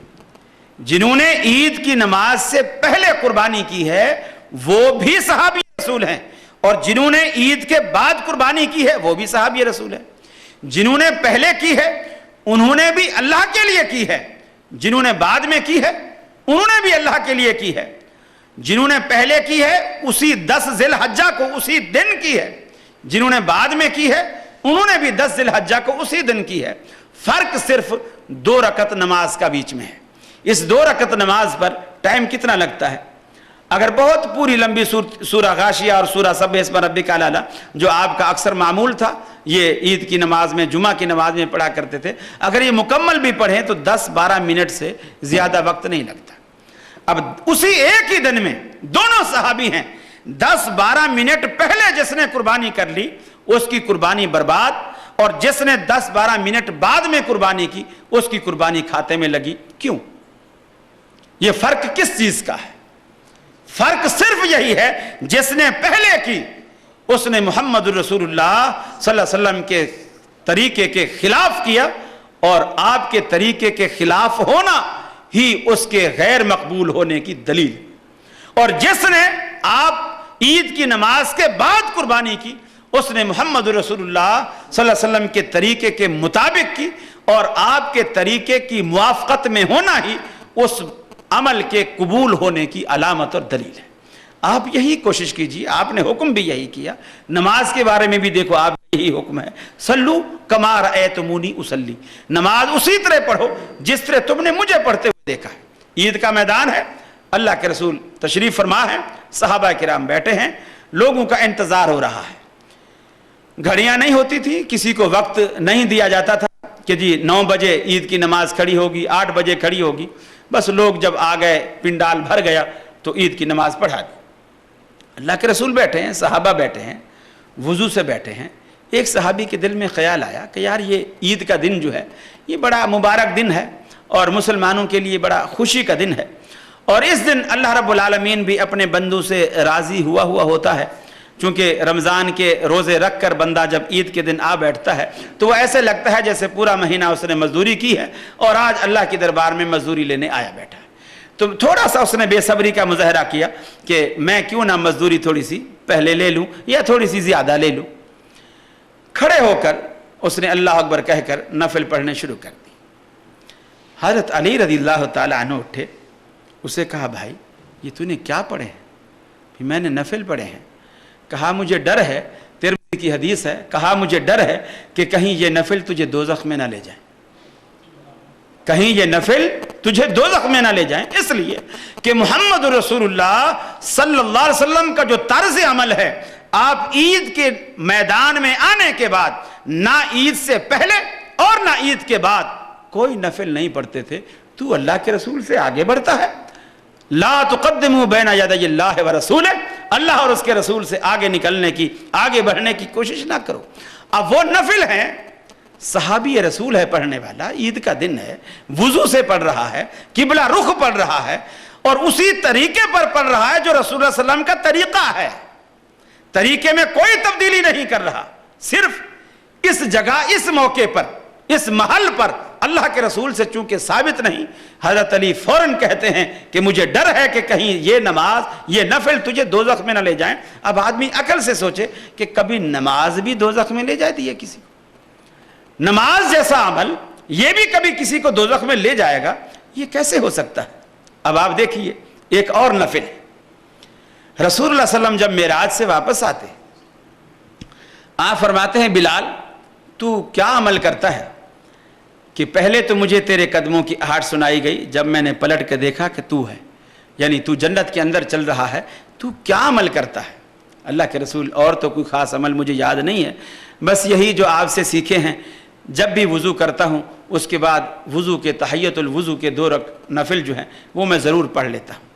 جنہوں نے عید کی نماز سے پہلے قربانی کی ہے، وہ بھی صحابی رسول ہیں، اور جنہوں نے عید کے بعد قربانی کی ہے وہ بھی صحابی رسول ہیں۔ جنہوں نے پہلے کی ہے انہوں نے بھی اللہ کے لیے کی ہے، جنہوں نے بعد میں کی ہے انہوں نے بھی اللہ کے لیے کی ہے۔ جنہوں نے پہلے کی ہے اسی 10 ذی الحجہ کو اسی دن کی ہے، جنہوں نے بعد میں کی ہے انہوں نے بھی 10 ذی الحجہ کو اسی دن کی ہے۔ فرق صرف 2 رکعت نماز کا بیچ میں ہے۔ اس 2 رکعت نماز پر ٹائم کتنا لگتا ہے؟ اگر بہت پوری لمبی سورہ غاشیہ اور سورہ سبح اسم ربک الاعلی جو آپ کا اکثر معمول تھا، یہ عید کی نماز میں جمعہ کی نماز میں پڑھا کرتے تھے، اگر یہ مکمل بھی پڑھیں تو 10-12 منٹ سے زیادہ وقت نہیں لگتا۔ اب اسی ایک ہی دن میں دونوں صحابی ہیں، 10-12 منٹ پہلے جس نے قربانی کر لی اس کی قربانی برباد، اور جس نے 10-12 منٹ بعد میں قربانی کی اس کی قربانی کھاتے میں لگی۔ کیوں؟ یہ فرق کس چیز کا ہے؟ فرق صرف یہی ہے، جس نے پہلے کی اس نے محمد رسول اللہ صلی اللہ علیہ وسلم کے طریقے کے خلاف کیا، اور آپ کے طریقے کے خلاف ہونا ہی اس کے غیر مقبول ہونے کی دلیل۔ اور جس نے آپ عید کی نماز کے بعد قربانی کی اس نے محمد رسول اللہ صلی اللہ علیہ وسلم کے طریقے کے مطابق کی، اور آپ کے طریقے کی موافقت میں ہونا ہی اس عمل کے قبول ہونے کی علامت اور دلیل ہے۔ آپ یہی کوشش کیجیے، آپ نے حکم بھی یہی کیا، نماز کے بارے میں بھی دیکھو آپ یہی حکم ہے، صلو کما رأیتمونی اصلی، نماز اسی طرح پڑھو جس طرح تم نے مجھے پڑھتے ہوئے دیکھا ہے۔ عید کا میدان ہے، اللہ کے رسول تشریف فرما ہے، صحابہ کرام بیٹھے ہیں، لوگوں کا انتظار ہو رہا ہے۔ گھڑیاں نہیں ہوتی تھی، کسی کو وقت نہیں دیا جاتا تھا کہ جی 9 بجے عید کی نماز کھڑی ہوگی، 8 بجے کھڑی ہوگی، بس لوگ جب آ گئے پنڈال بھر گیا تو عید کی نماز پڑھا دی۔ اللہ کے رسول بیٹھے ہیں، صحابہ بیٹھے ہیں، وضو سے بیٹھے ہیں۔ ایک صحابی کے دل میں خیال آیا کہ یار یہ عید کا دن جو ہے یہ بڑا مبارک دن ہے اور مسلمانوں کے لیے بڑا خوشی کا دن ہے، اور اس دن اللہ رب العالمین بھی اپنے بندوں سے راضی ہوا ہوتا ہے، چونکہ رمضان کے روزے رکھ کر بندہ جب عید کے دن آ بیٹھتا ہے تو وہ ایسے لگتا ہے جیسے پورا مہینہ اس نے مزدوری کی ہے اور آج اللہ کے دربار میں مزدوری لینے آیا بیٹھا ہے۔ تو تھوڑا سا اس نے بے صبری کا مظاہرہ کیا کہ میں کیوں نہ مزدوری تھوڑی سی پہلے لے لوں یا تھوڑی سی زیادہ لے لوں۔ کھڑے ہو کر اس نے اللہ اکبر کہہ کر نفل پڑھنے شروع کر دی۔ حضرت علی رضی اللہ تعالیٰ عنہ اٹھے، اسے کہا بھائی یہ تو نے کیا پڑھے ہیں؟ میں نے نفل پڑھے ہیں۔ کہا مجھے ڈر ہے، ترمذی کی حدیث ہے، کہا مجھے ڈر ہے کہ کہیں یہ نفل تجھے دوزخ میں نہ لے جائیں، کہیں یہ نفل تجھے دوزخ میں نہ لے جائیں، اس لیے کہ محمد رسول اللہ صلی اللہ علیہ وسلم کا جو طرز عمل ہے، آپ عید کے میدان میں آنے کے بعد نہ عید سے پہلے اور نہ عید کے بعد کوئی نفل نہیں پڑھتے تھے۔ تو اللہ کے رسول سے آگے بڑھتا ہے، لا تقدموا بین یدی اللہ ورسولہ، اللہ اور اس کے رسول سے آگے نکلنے کی، آگے بڑھنے کی کوشش نہ کرو۔ اب وہ نفل ہیں، صحابی رسول ہے پڑھنے والا، عید کا دن ہے، وضو سے پڑھ رہا ہے، قبلہ رخ پڑھ رہا ہے، اور اسی طریقے پر پڑھ رہا ہے جو رسول اللہ صلی اللہ علیہ وسلم کا طریقہ ہے، طریقے میں کوئی تبدیلی نہیں کر رہا، صرف اس جگہ، اس موقع پر، اس محل پر اللہ کے رسول سے چونکہ ثابت نہیں، حضرت علی فوراً کہتے ہیں کہ مجھے ڈر ہے کہ کہیں یہ نماز، یہ نفل تجھے دوزخ میں نہ لے جائیں۔ اب آدمی عقل سے سوچے کہ کبھی نماز بھی دوزخ میں لے جاتی ہے کسی کو؟ نماز جیسا عمل یہ بھی کبھی کسی کو دوزخ میں لے جائے گا؟ یہ کیسے ہو سکتا ہے؟ اب آپ دیکھیے ایک اور نفل، رسول اللہ صلی اللہ علیہ وسلم جب معراج سے واپس آتے، آپ فرماتے ہیں بلال تو کیا عمل کرتا ہے کہ پہلے تو مجھے تیرے قدموں کی آہٹ سنائی گئی، جب میں نے پلٹ کے دیکھا کہ تو ہے، یعنی تو جنت کے اندر چل رہا ہے، تو کیا عمل کرتا ہے؟ اللہ کے رسول اور تو کوئی خاص عمل مجھے یاد نہیں ہے، بس یہی جو آپ سے سیکھے ہیں، جب بھی وضو کرتا ہوں اس کے بعد وضو کے تحیت الوضو کے 2 نفل جو ہیں وہ میں ضرور پڑھ لیتا ہوں۔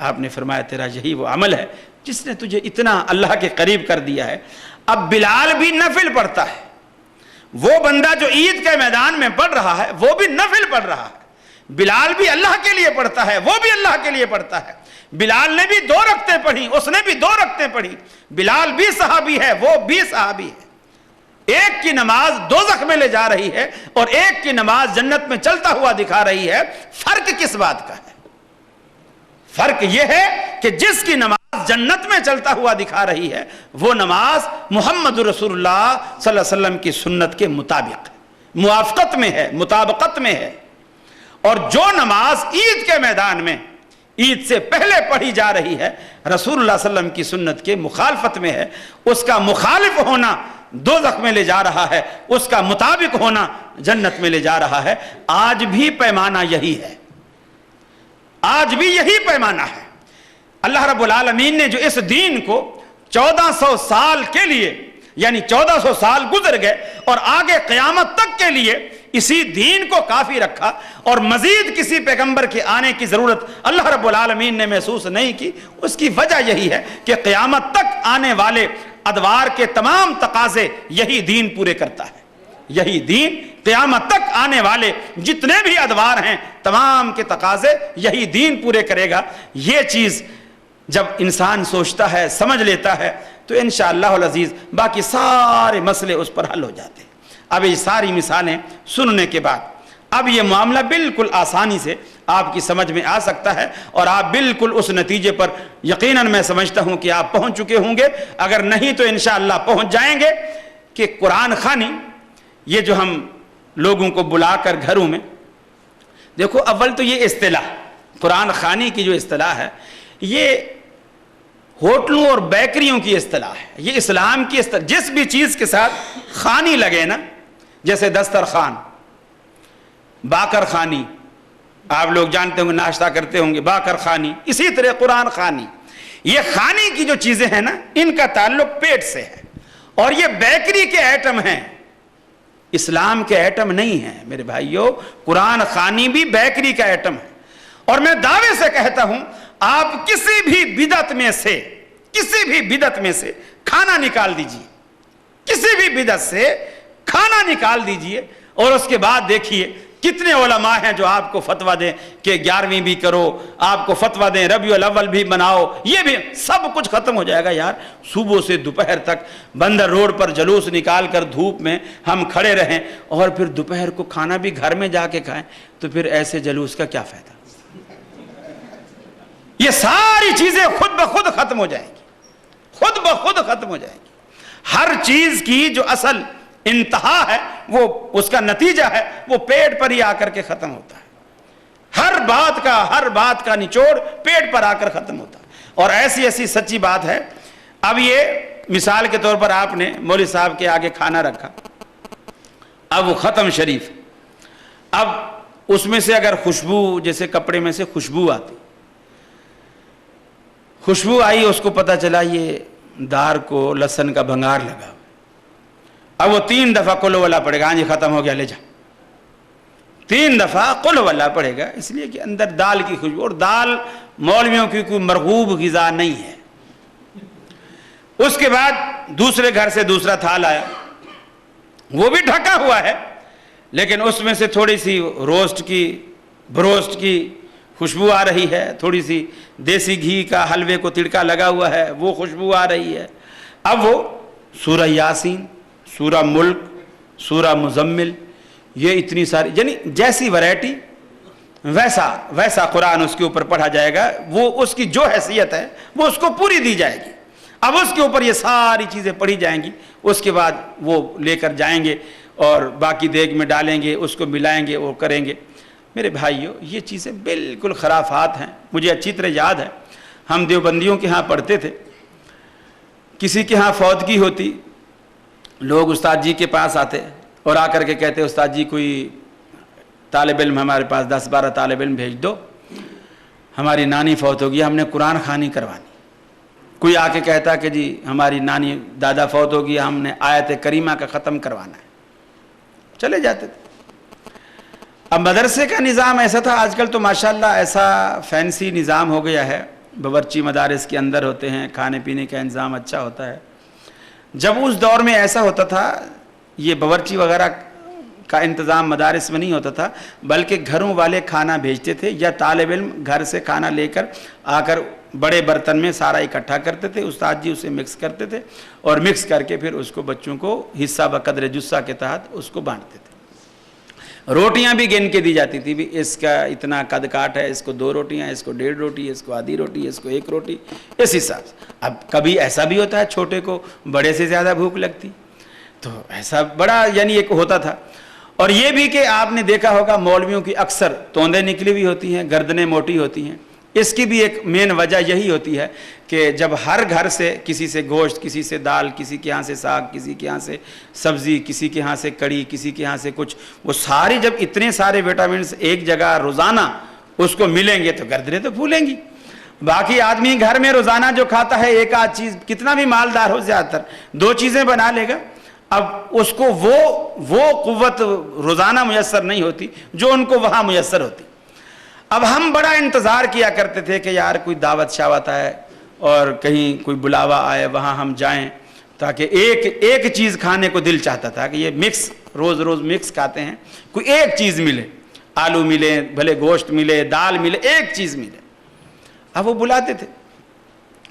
آپ نے فرمایا تیرا یہی وہ عمل ہے جس نے تجھے اتنا اللہ کے قریب کر دیا ہے۔ اب بلال بھی نفل پڑھتا ہے، وہ بندہ جو عید کے میدان میں پڑھ رہا ہے وہ بھی نفل پڑھ رہا ہے، بلال بھی اللہ کے لیے پڑھتا ہے، وہ بھی اللہ کے لیے پڑھتا ہے۔ بلال نے بھی 2 رکعتیں پڑھی، اس نے بھی 2 رکعتیں پڑھی، بلال بھی صحابی ہے، وہ بھی صحابی ہے۔ ایک کی نماز دوزخ میں لے جا رہی ہے اور ایک کی نماز جنت میں چلتا ہوا دکھا رہی ہے، فرق کس بات کا ہے؟ فرق یہ ہے کہ جس کی نماز جنت میں چلتا ہوا دکھا رہی ہے وہ نماز محمد رسول اللہ صلی اللہ علیہ وسلم کی سنت کے مطابق موافقت میں ہے، مطابقت میں ہے، اور جو نماز عید کے میدان میں عید سے پہلے پڑھی جا رہی ہے رسول اللہ صلی اللہ علیہ وسلم کی سنت کے مخالفت میں ہے، اس کا مخالف ہونا دوزخ میں لے جا رہا ہے، اس کا مطابق ہونا جنت میں لے جا رہا ہے۔ آج بھی پیمانہ یہی ہے، آج بھی یہی پیمانہ ہے۔ اللہ رب العالمین نے جو اس دین کو 1400 سال کے لیے، یعنی 1400 سال گزر گئے اور آگے قیامت تک کے لیے اسی دین کو کافی رکھا اور مزید کسی پیغمبر کے آنے کی ضرورت اللہ رب العالمین نے محسوس نہیں کی، اس کی وجہ یہی ہے کہ قیامت تک آنے والے ادوار کے تمام تقاضے یہی دین پورے کرتا ہے۔ یہی دین قیامت تک آنے والے جتنے بھی ادوار ہیں تمام کے تقاضے یہی دین پورے کرے گا۔ یہ چیز جب انسان سوچتا ہے، سمجھ لیتا ہے، تو انشاءاللہ العزیز باقی سارے مسئلے اس پر حل ہو جاتے ہیں۔ اب یہ ساری مثالیں سننے کے بعد اب یہ معاملہ بالکل آسانی سے آپ کی سمجھ میں آ سکتا ہے اور آپ بالکل اس نتیجے پر یقیناً میں سمجھتا ہوں کہ آپ پہنچ چکے ہوں گے، اگر نہیں تو انشاءاللہ پہنچ جائیں گے، کہ قرآن خوانی یہ جو ہم لوگوں کو بلا کر گھروں میں، دیکھو اول تو یہ اصطلاح قرآن خوانی کی جو اصطلاح ہے یہ ہوٹلوں اور بیکریوں کی اصطلاح ہے، یہ اسلام کی اصطلاح۔ جس بھی چیز کے ساتھ خوانی لگے نا، جیسے دسترخوان، باقر خوانی، آپ لوگ جانتے ہوں گے، ناشتہ کرتے ہوں گے باقر خوانی، اسی طرح قرآن خوانی، یہ خوانی کی جو چیزیں ہیں نا ان کا تعلق پیٹ سے ہے، اور یہ بیکری کے ایٹم ہیں، اسلام کے ایٹم نہیں ہیں میرے بھائیو۔ قرآن خوانی بھی بیکری کا ایٹم ہے، اور میں دعوے سے کہتا ہوں آپ کسی بھی بدعت میں سے کھانا نکال دیجئے، کسی بھی بدعت سے کھانا نکال دیجئے، اور اس کے بعد دیکھیے کتنے علماء ہیں جو آپ کو فتویٰ دیں کہ 11ویں بھی کرو، آپ کو فتویٰ دیں ربیع الاول بھی بناؤ، یہ بھی سب کچھ ختم ہو جائے گا یار۔ صبح سے دوپہر تک بندر روڈ پر جلوس نکال کر دھوپ میں ہم کھڑے رہیں اور پھر دوپہر کو کھانا بھی گھر میں جا کے کھائیں، تو پھر ایسے جلوس کا کیا فائدہ؟ یہ ساری چیزیں خود بخود ختم ہو جائیں گی، خود بخود ختم ہو جائیں گی۔ ہر چیز کی جو اصل انتہا ہے وہ اس کا نتیجہ ہے وہ پیٹ پر ہی آ کر کے ختم ہوتا ہے۔ ہر بات کا نچوڑ پیٹ پر آ کر ختم ہوتا ہے، اور ایسی سچی بات ہے۔ اب یہ مثال کے طور پر آپ نے مولوی صاحب کے آگے کھانا رکھا، اب وہ ختم شریف، اب اس میں سے اگر خوشبو، جیسے کپڑے میں سے خوشبو آتی، خوشبو آئی، اس کو پتہ چلا یہ دار کو لہسن کا بھنگار لگا، اب وہ 3 دفعہ قل واللہ پڑھے گا، ہاں جی ختم ہو گیا لے جا، 3 دفعہ قل واللہ پڑھے گا، اس لیے کہ اندر دال کی خوشبو، اور دال مولویوں کی کوئی مرغوب غذا نہیں ہے۔ اس کے بعد دوسرے گھر سے دوسرا تھال آیا، وہ بھی ڈھکا ہوا ہے لیکن اس میں سے تھوڑی سی بروسٹ کی خوشبو آ رہی ہے، تھوڑی سی دیسی گھی کا حلوے کو تڑکا لگا ہوا ہے، وہ خوشبو آ رہی ہے۔ اب وہ سورہ یاسین، سورہ ملک، سورہ مزمل، یہ اتنی ساری، یعنی جیسی ویرائٹی ویسا قرآن اس کے اوپر پڑھا جائے گا، وہ اس کی جو حیثیت ہے وہ اس کو پوری دی جائے گی۔ اب اس کے اوپر یہ ساری چیزیں پڑھی جائیں گی، اس کے بعد وہ لے کر جائیں گے اور باقی دیگ میں ڈالیں گے، اس کو ملائیں گے، وہ کریں گے۔ میرے بھائیوں، یہ چیزیں بالکل خرافات ہیں۔ مجھے اچھی طرح یاد ہے، ہم دیوبندیوں کے ہاں پڑھتے تھے، کسی کے ہاں فوتگی ہوتی، لوگ استاد جی کے پاس آتے اور آ کر کے کہتے استاد جی کوئی طالب علم ہمارے پاس 10-12 طالب علم بھیج دو، ہماری نانی فوت ہو گئی، ہم نے قرآن خوانی کروانی۔ کوئی آ کے کہتا کہ جی ہماری نانی دادا فوت ہو گئی، ہم نے آیت کریمہ کا ختم کروانا ہے، چلے جاتے تھے۔ اب مدرسے کا نظام ایسا تھا، آج کل تو ماشاءاللہ ایسا فینسی نظام ہو گیا ہے، باورچی مدارس کے اندر ہوتے ہیں، کھانے پینے کا انتظام اچھا ہوتا ہے۔ جب اس دور میں ایسا ہوتا تھا، یہ باورچی وغیرہ کا انتظام مدارس میں نہیں ہوتا تھا، بلکہ گھروں والے کھانا بھیجتے تھے، یا طالب علم گھر سے کھانا لے کر آ کر بڑے برتن میں سارا اکٹھا کرتے تھے، استاد جی اسے مکس کرتے تھے اور مکس کر کے پھر اس کو بچوں کو حصہ بقدر جسہ کے تحت اس کو بانٹتے تھے۔ روٹیاں بھی گن کے دی جاتی تھی، بھی اس کا اتنا قد کاٹ ہے، اس کو 2 روٹیاں، اس کو 1.5 روٹی، اس کو آدھی روٹی، اس کو 1 روٹی، اس حساب سے۔ اب کبھی ایسا بھی ہوتا ہے چھوٹے کو بڑے سے زیادہ بھوک لگتی، تو ایسا بڑا یعنی ایک ہوتا تھا۔ اور یہ بھی کہ آپ نے دیکھا ہوگا مولویوں کی اکثر توندیں نکلی ہوئی ہوتی ہیں، گردنیں موٹی ہوتی ہیں۔ اس کی بھی ایک مین وجہ یہی ہوتی ہے کہ جب ہر گھر سے کسی سے گوشت، کسی سے دال، کسی کے ہاں سے ساگ، کسی کے ہاں سے سبزی، کسی کے ہاں سے کڑی، کسی کے ہاں سے کچھ، وہ ساری جب اتنے سارے وٹامنس ایک جگہ روزانہ اس کو ملیں گے تو گردنیں تو پھولیں گی۔ باقی آدمی گھر میں روزانہ جو کھاتا ہے ایک آدھ چیز، کتنا بھی مالدار ہو زیادہ تر 2 چیزیں بنا لے گا، اب اس کو وہ قوت روزانہ میسر نہیں ہوتی جو ان کو وہاں میسر ہوتی۔ اب ہم بڑا انتظار کیا کرتے تھے کہ یار کوئی دعوت شاوت آئے اور کہیں کوئی بلاوا آئے، وہاں ہم جائیں، تاکہ ایک چیز کھانے کو دل چاہتا تھا کہ یہ مکس روز مکس کھاتے ہیں، کوئی ایک چیز ملے، آلو ملے، بھلے گوشت ملے، دال ملے، ایک چیز ملے۔ اب وہ بلاتے تھے،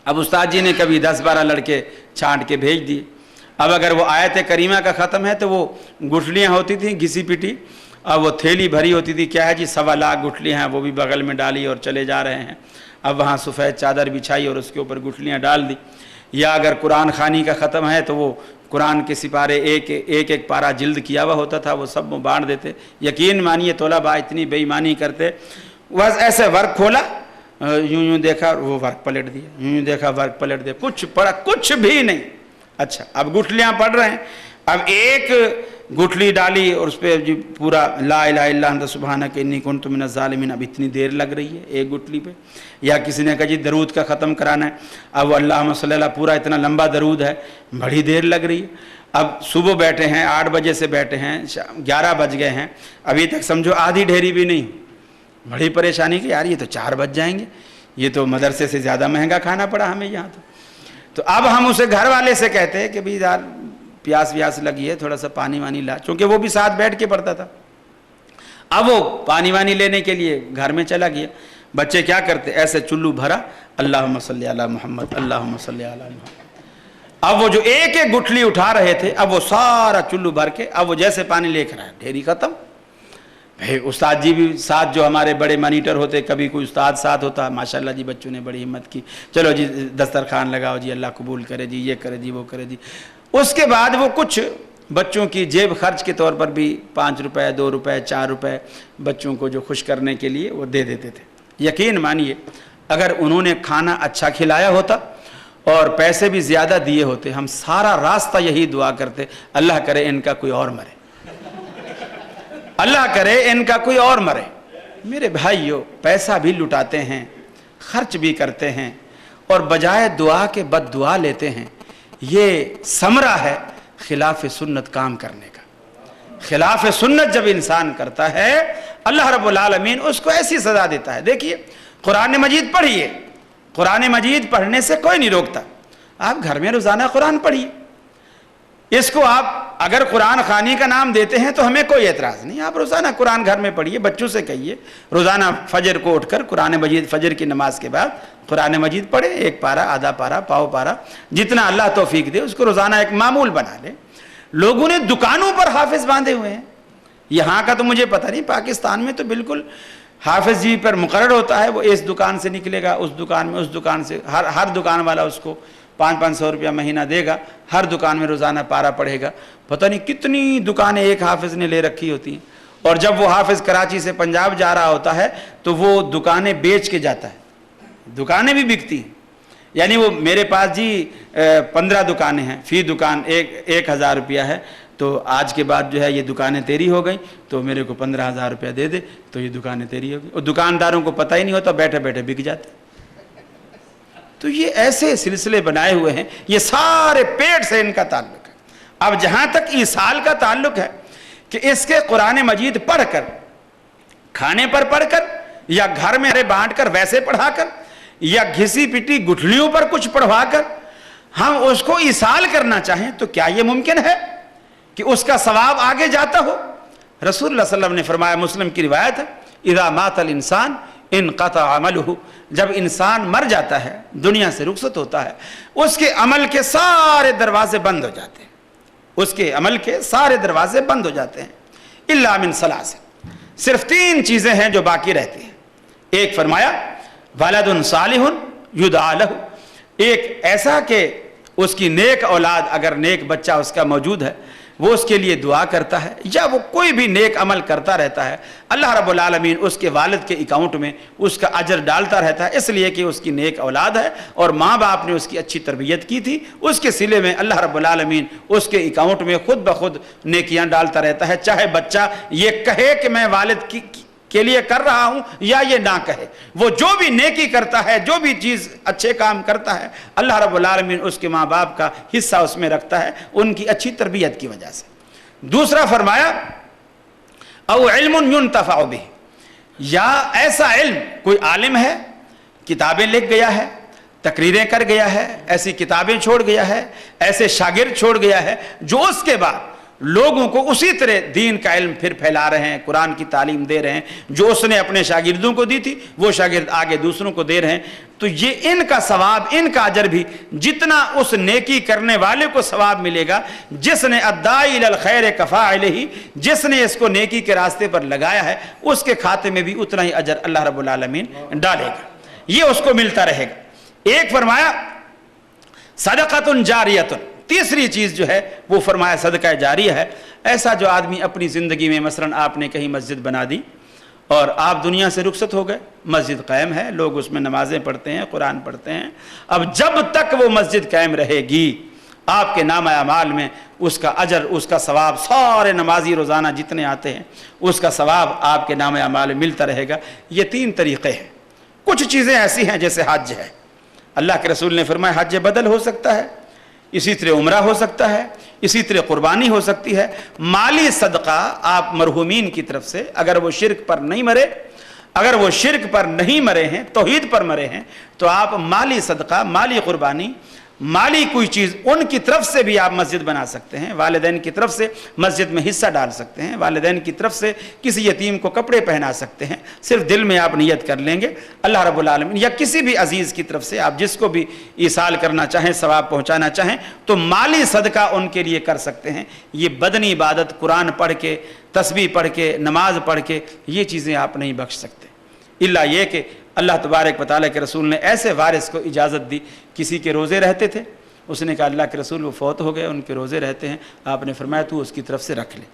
اب استاد جی نے کبھی 10-12 لڑکے چھانٹ کے بھیج دیے۔ اب اگر وہ آیت کریمہ کا ختم ہے تو وہ گٹھلیاں ہوتی تھیں گھسی پٹی، اب وہ تھیلی بھری ہوتی تھی، کیا ہے جی 1.25 لاکھ گٹھلیاں ہیں، وہ بھی بغل میں ڈالی اور چلے جا رہے ہیں۔ اب وہاں سفید چادر بچھائی اور اس کے اوپر گٹھلیاں ڈال دی۔ یا اگر قرآن خوانی کا ختم ہے تو وہ قرآن کے سپارے ایک پارہ جلد کیا ہوا ہوتا تھا، وہ سب بانٹ دیتے۔ یقین مانیے طلباء اتنی بے ایمانی کرتے، بس ایسے ورق کھولا، یوں دیکھا، وہ ورق پلٹ دیا، یوں دیکھا، ورق پلٹ دیا، کچھ پڑھا، کچھ بھی نہیں۔ اچھا اب گٹھلیاں پڑھ رہے ہیں، اب ایک گٹھلی ڈالی اور اس پہ پورا لا الہ الا انت سبحانک انی کنت من الظالمین، اب اتنی دیر لگ رہی ہے ایک گٹھلی پہ۔ یا کسی نے کہا جی درود کا ختم کرانا ہے، اب اللہم صلی اللہ پورا اتنا لمبا درود ہے، بڑی دیر لگ رہی ہے۔ اب صبح بیٹھے ہیں 8 بجے سے بیٹھے ہیں، 11 بج گئے ہیں، ابھی تک سمجھو آدھی ڈھیری بھی نہیں۔ بڑی پریشانی کہ یار یہ تو 4 بج جائیں گے، یہ تو مدرسے سے زیادہ مہنگا کھانا پڑا ہمیں یہاں تو اب ہم اسے گھر والے سے کہتے ہیں کہ بھائی یار پیاس ویاس لگی ہے، تھوڑا سا پانی وانی لا، چونکہ وہ بھی ساتھ بیٹھ کے پڑھتا تھا۔ اب وہ پانی وانی لینے کے لیے گھر میں چلا گیا۔ بچے کیا کرتے، ایسے چلو بھرا، اللہم صلی علی محمد، اللہم صلی علی محمد۔ اب وہ جو ایک گٹھلی اٹھا رہے تھے، اب وہ سارا چلو بھر کے، اب وہ جیسے پانی لے کر آئے، ڈھیری ختم۔ بھائی استاد جی بھی ساتھ، جو ہمارے بڑے مانیٹر ہوتے، کبھی کوئی استاد ساتھ ہوتا، ماشاءاللہ جی بچوں نے بڑی ہمت کی، چلو جی دسترخوان لگاؤ جی، اللہ قبول کرے جی، یہ کرے جی، وہ کرے جی۔ اس کے بعد وہ کچھ بچوں کی جیب خرچ کے طور پر بھی 5 روپے، 2 روپے، 4 روپے بچوں کو جو خوش کرنے کے لیے وہ دے دیتے تھے۔ یقین مانیے اگر انہوں نے کھانا اچھا کھلایا ہوتا اور پیسے بھی زیادہ دیے ہوتے، ہم سارا راستہ یہی دعا کرتے، اللہ کرے ان کا کوئی اور مرے، اللہ کرے ان کا کوئی اور مرے۔ میرے بھائیو، پیسہ بھی لٹاتے ہیں، خرچ بھی کرتے ہیں، اور بجائے دعا کے بد دعا لیتے ہیں۔ یہ ثمرہ ہے خلاف سنت کام کرنے کا۔ خلاف سنت جب انسان کرتا ہے، اللہ رب العالمین اس کو ایسی سزا دیتا ہے۔ دیکھیے قرآن مجید پڑھیے، قرآن مجید پڑھنے سے کوئی نہیں روکتا، آپ گھر میں روزانہ قرآن پڑھیے۔ اس کو آپ اگر قرآن خوانی کا نام دیتے ہیں تو ہمیں کوئی اعتراض نہیں، آپ روزانہ قرآن گھر میں پڑھیے، بچوں سے کہیے روزانہ فجر کو اٹھ کر قرآن مجید، فجر کی نماز کے بعد قرآن مجید پڑھے، 1 پارہ، آدھا پارہ، پاؤ پارہ، جتنا اللہ توفیق دے اس کو روزانہ ایک معمول بنا لے۔ لوگوں نے دکانوں پر حافظ باندھے ہوئے ہیں، یہاں کا تو مجھے پتہ نہیں، پاکستان میں تو بالکل حافظ جی پر مقرر ہوتا ہے، وہ اس دکان سے نکلے گا، اس دکان میں، اس دکان سے، ہر دکان والا اس کو 500 روپیہ مہینہ دے گا، ہر دکان میں روزانہ پارا پڑھے گا. پتہ نہیں کتنی دکانیں ایک حافظ نے لے رکھی ہوتی ہیں. اور جب وہ حافظ کراچی سے پنجاب جا رہا ہوتا ہے تو وہ دکانیں بیچ کے جاتا ہے، دکانیں بھی بکتی ہیں. یعنی وہ میرے پاس جی 15 دکانیں ہیں، فی دکان 1000 روپیہ ہے، تو آج کے بعد جو ہے یہ دکانیں تیری ہو گئیں، تو میرے کو 15,000 روپیہ دے دے تو یہ دکانیں تیری ہو گئی. اور دکانداروں کو پتہ ہی نہیں ہوتا، بیٹھے بیٹھے بک جاتے. تو یہ ایسے سلسلے بنائے ہوئے ہیں، یہ سارے پیٹ سے ان کا تعلق ہے. اب جہاں تک ایصال کا تعلق ہے کہ اس کے قرآن مجید پڑھ کر، کھانے پر پڑھ کر، یا گھر میں بانٹ کر ویسے پڑھا کر، یا گھسی پٹی گٹھلیوں پر کچھ پڑھوا کر ہم اس کو ایصال کرنا چاہیں، تو کیا یہ ممکن ہے کہ اس کا ثواب آگے جاتا ہو؟ رسول اللہ صلی اللہ علیہ وسلم نے فرمایا، مسلم کی روایت ہے، اذا مات الانسان انقطع عملہ، جب انسان مر جاتا ہے، دنیا سے رخصت ہوتا ہے، اس کے عمل کے سارے دروازے بند ہو جاتے ہیں، اس کے عمل کے سارے دروازے بند ہو جاتے ہیں، الا من ثلاث، صرف 3 چیزیں ہیں جو باقی رہتی ہیں. ایک فرمایا ولد صالح یدعى لہ، ایک ایسا کہ اس کی نیک اولاد، اگر نیک بچہ اس کا موجود ہے، وہ اس کے لیے دعا کرتا ہے، یا وہ کوئی بھی نیک عمل کرتا رہتا ہے، اللہ رب العالمین اس کے والد کے اکاؤنٹ میں اس کا اجر ڈالتا رہتا ہے، اس لیے کہ اس کی نیک اولاد ہے اور ماں باپ نے اس کی اچھی تربیت کی تھی، اس کے صلے میں اللہ رب العالمین اس کے اکاؤنٹ میں خود بخود نیکیاں ڈالتا رہتا ہے، چاہے بچہ یہ کہے کہ میں والد کے لیے کر رہا ہوں یا یہ نہ کہے. وہ جو بھی نیکی کرتا ہے، جو بھی چیز اچھے کام کرتا ہے، اللہ رب العالمین اس کے ماں باپ کا حصہ اس میں رکھتا ہے، ان کی اچھی تربیت کی وجہ سے. دوسرا فرمایا او علم ينتفع به، یا ایسا علم، کوئی عالم ہے، کتابیں لکھ گیا ہے، تقریریں کر گیا ہے، ایسی کتابیں چھوڑ گیا ہے، ایسے شاگرد چھوڑ گیا ہے جو اس کے بعد لوگوں کو اسی طرح دین کا علم پھر پھیلا رہے ہیں، قرآن کی تعلیم دے رہے ہیں، جو اس نے اپنے شاگردوں کو دی تھی وہ شاگرد آگے دوسروں کو دے رہے ہیں. تو یہ ان کا ثواب، ان کا اجر بھی جتنا اس نیکی کرنے والے کو ثواب ملے گا، جس نے الداعی الی الخیر کفاعلہ، جس نے اس کو نیکی کے راستے پر لگایا ہے، اس کے کھاتے میں بھی اتنا ہی اجر اللہ رب العالمین ڈالے گا، یہ اس کو ملتا رہے گا. ایک فرمایا صدقۃ جاریۃ، تیسری چیز جو ہے وہ فرمایا صدقہ جاریہ ہے. ایسا جو آدمی اپنی زندگی میں، مثلا آپ نے کہیں مسجد بنا دی اور آپ دنیا سے رخصت ہو گئے، مسجد قائم ہے، لوگ اس میں نمازیں پڑھتے ہیں، قرآن پڑھتے ہیں، اب جب تک وہ مسجد قائم رہے گی آپ کے نامہ اعمال میں اس کا اجر، اس کا ثواب، سارے نمازی روزانہ جتنے آتے ہیں اس کا ثواب آپ کے نامہ اعمال میں ملتا رہے گا. یہ 3 طریقے ہیں. کچھ چیزیں ایسی ہیں جیسے حج ہے، اللہ کے رسول نے فرمایا حج بدل ہو سکتا ہے، اسی طرح عمرہ ہو سکتا ہے، اسی طرح قربانی ہو سکتی ہے. مالی صدقہ آپ مرحومین کی طرف سے، اگر وہ شرک پر نہیں مرے، اگر وہ شرک پر نہیں مرے ہیں، توحید پر مرے ہیں، تو آپ مالی صدقہ، مالی قربانی، مالی کوئی چیز ان کی طرف سے بھی آپ مسجد بنا سکتے ہیں، والدین کی طرف سے مسجد میں حصہ ڈال سکتے ہیں، والدین کی طرف سے کسی یتیم کو کپڑے پہنا سکتے ہیں. صرف دل میں آپ نیت کر لیں گے اللہ رب العالمین، یا کسی بھی عزیز کی طرف سے آپ جس کو بھی ایصال کرنا چاہیں، ثواب پہنچانا چاہیں، تو مالی صدقہ ان کے لیے کر سکتے ہیں. یہ بدنی عبادت، قرآن پڑھ کے، تسبیح پڑھ کے، نماز پڑھ کے، یہ چیزیں آپ نہیں بخش سکتے، الا یہ کہ اللہ تبارک و تعالیٰ کے رسول نے ایسے وارث کو اجازت دی. کسی کے روزے رہتے تھے، اس نے کہا اللہ کے رسول وہ فوت ہو گئے، ان کے روزے رہتے ہیں، آپ نے فرمایا تو اس کی طرف سے رکھ لے.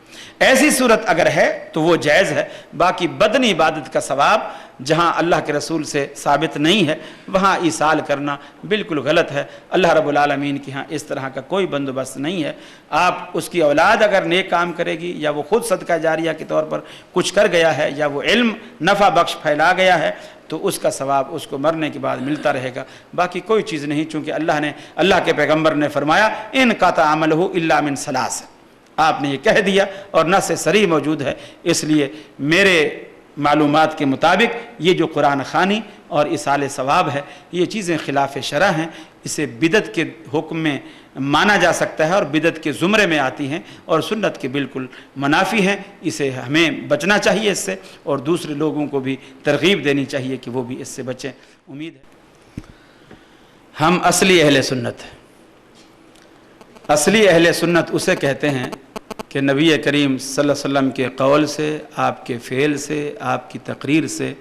ایسی صورت اگر ہے تو وہ جائز ہے. باقی بدنی عبادت کا ثواب جہاں اللہ کے رسول سے ثابت نہیں ہے وہاں ایصال کرنا بالکل غلط ہے. اللہ رب العالمین کے ہاں اس طرح کا کوئی بندوبست نہیں ہے. آپ اس کی اولاد اگر نیک کام کرے گی، یا وہ خود صدقہ جاریہ کے طور پر کچھ کر گیا ہے، یا وہ علم نفع بخش پھیلا گیا ہے، تو اس کا ثواب اس کو مرنے کے بعد ملتا رہے گا. باقی کوئی چیز نہیں، چونکہ اللہ کے پیغمبر نے فرمایا انقطع عملہ الا من ثلاث، آپ نے یہ کہہ دیا اور نص صریح موجود ہے. اس لیے میرے معلومات کے مطابق یہ جو قرآن خوانی اور ایصال ثواب ہے، یہ چیزیں خلاف شرع ہیں. اسے بدعت کے حکم میں مانا جا سکتا ہے اور بدعت کے زمرے میں آتی ہیں اور سنت کے بالکل منافی ہیں. اسے ہمیں بچنا چاہیے اس سے، اور دوسرے لوگوں کو بھی ترغیب دینی چاہیے کہ وہ بھی اس سے بچیں. امید ہے ہم اصلی اہل سنت ہیں. اصلی اہل سنت اسے کہتے ہیں کہ نبی کریم صلی اللہ علیہ وسلم کے قول سے، آپ کے فعل سے، آپ کی تقریر سے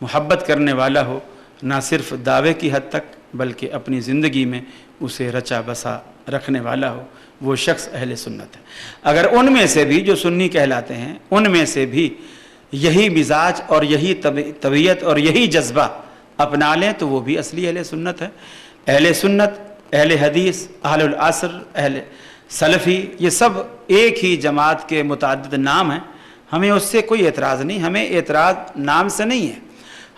محبت کرنے والا ہو، نہ صرف دعوے کی حد تک بلکہ اپنی زندگی میں اسے رچا بسا رکھنے والا ہو، وہ شخص اہل سنت ہے۔ اگر ان میں سے بھی جو سنی کہلاتے ہیں، ان میں سے بھی یہی مزاج اور یہی طبیعت اور یہی جذبہ اپنا لیں تو وہ بھی اصلی اہل سنت ہے۔ اہل سنت، اہل حدیث، اہل العصر، اہل سلفی، یہ سب ایک ہی جماعت کے متعدد نام ہیں۔ ہمیں اس سے کوئی اعتراض نہیں، ہمیں اعتراض نام سے نہیں ہے،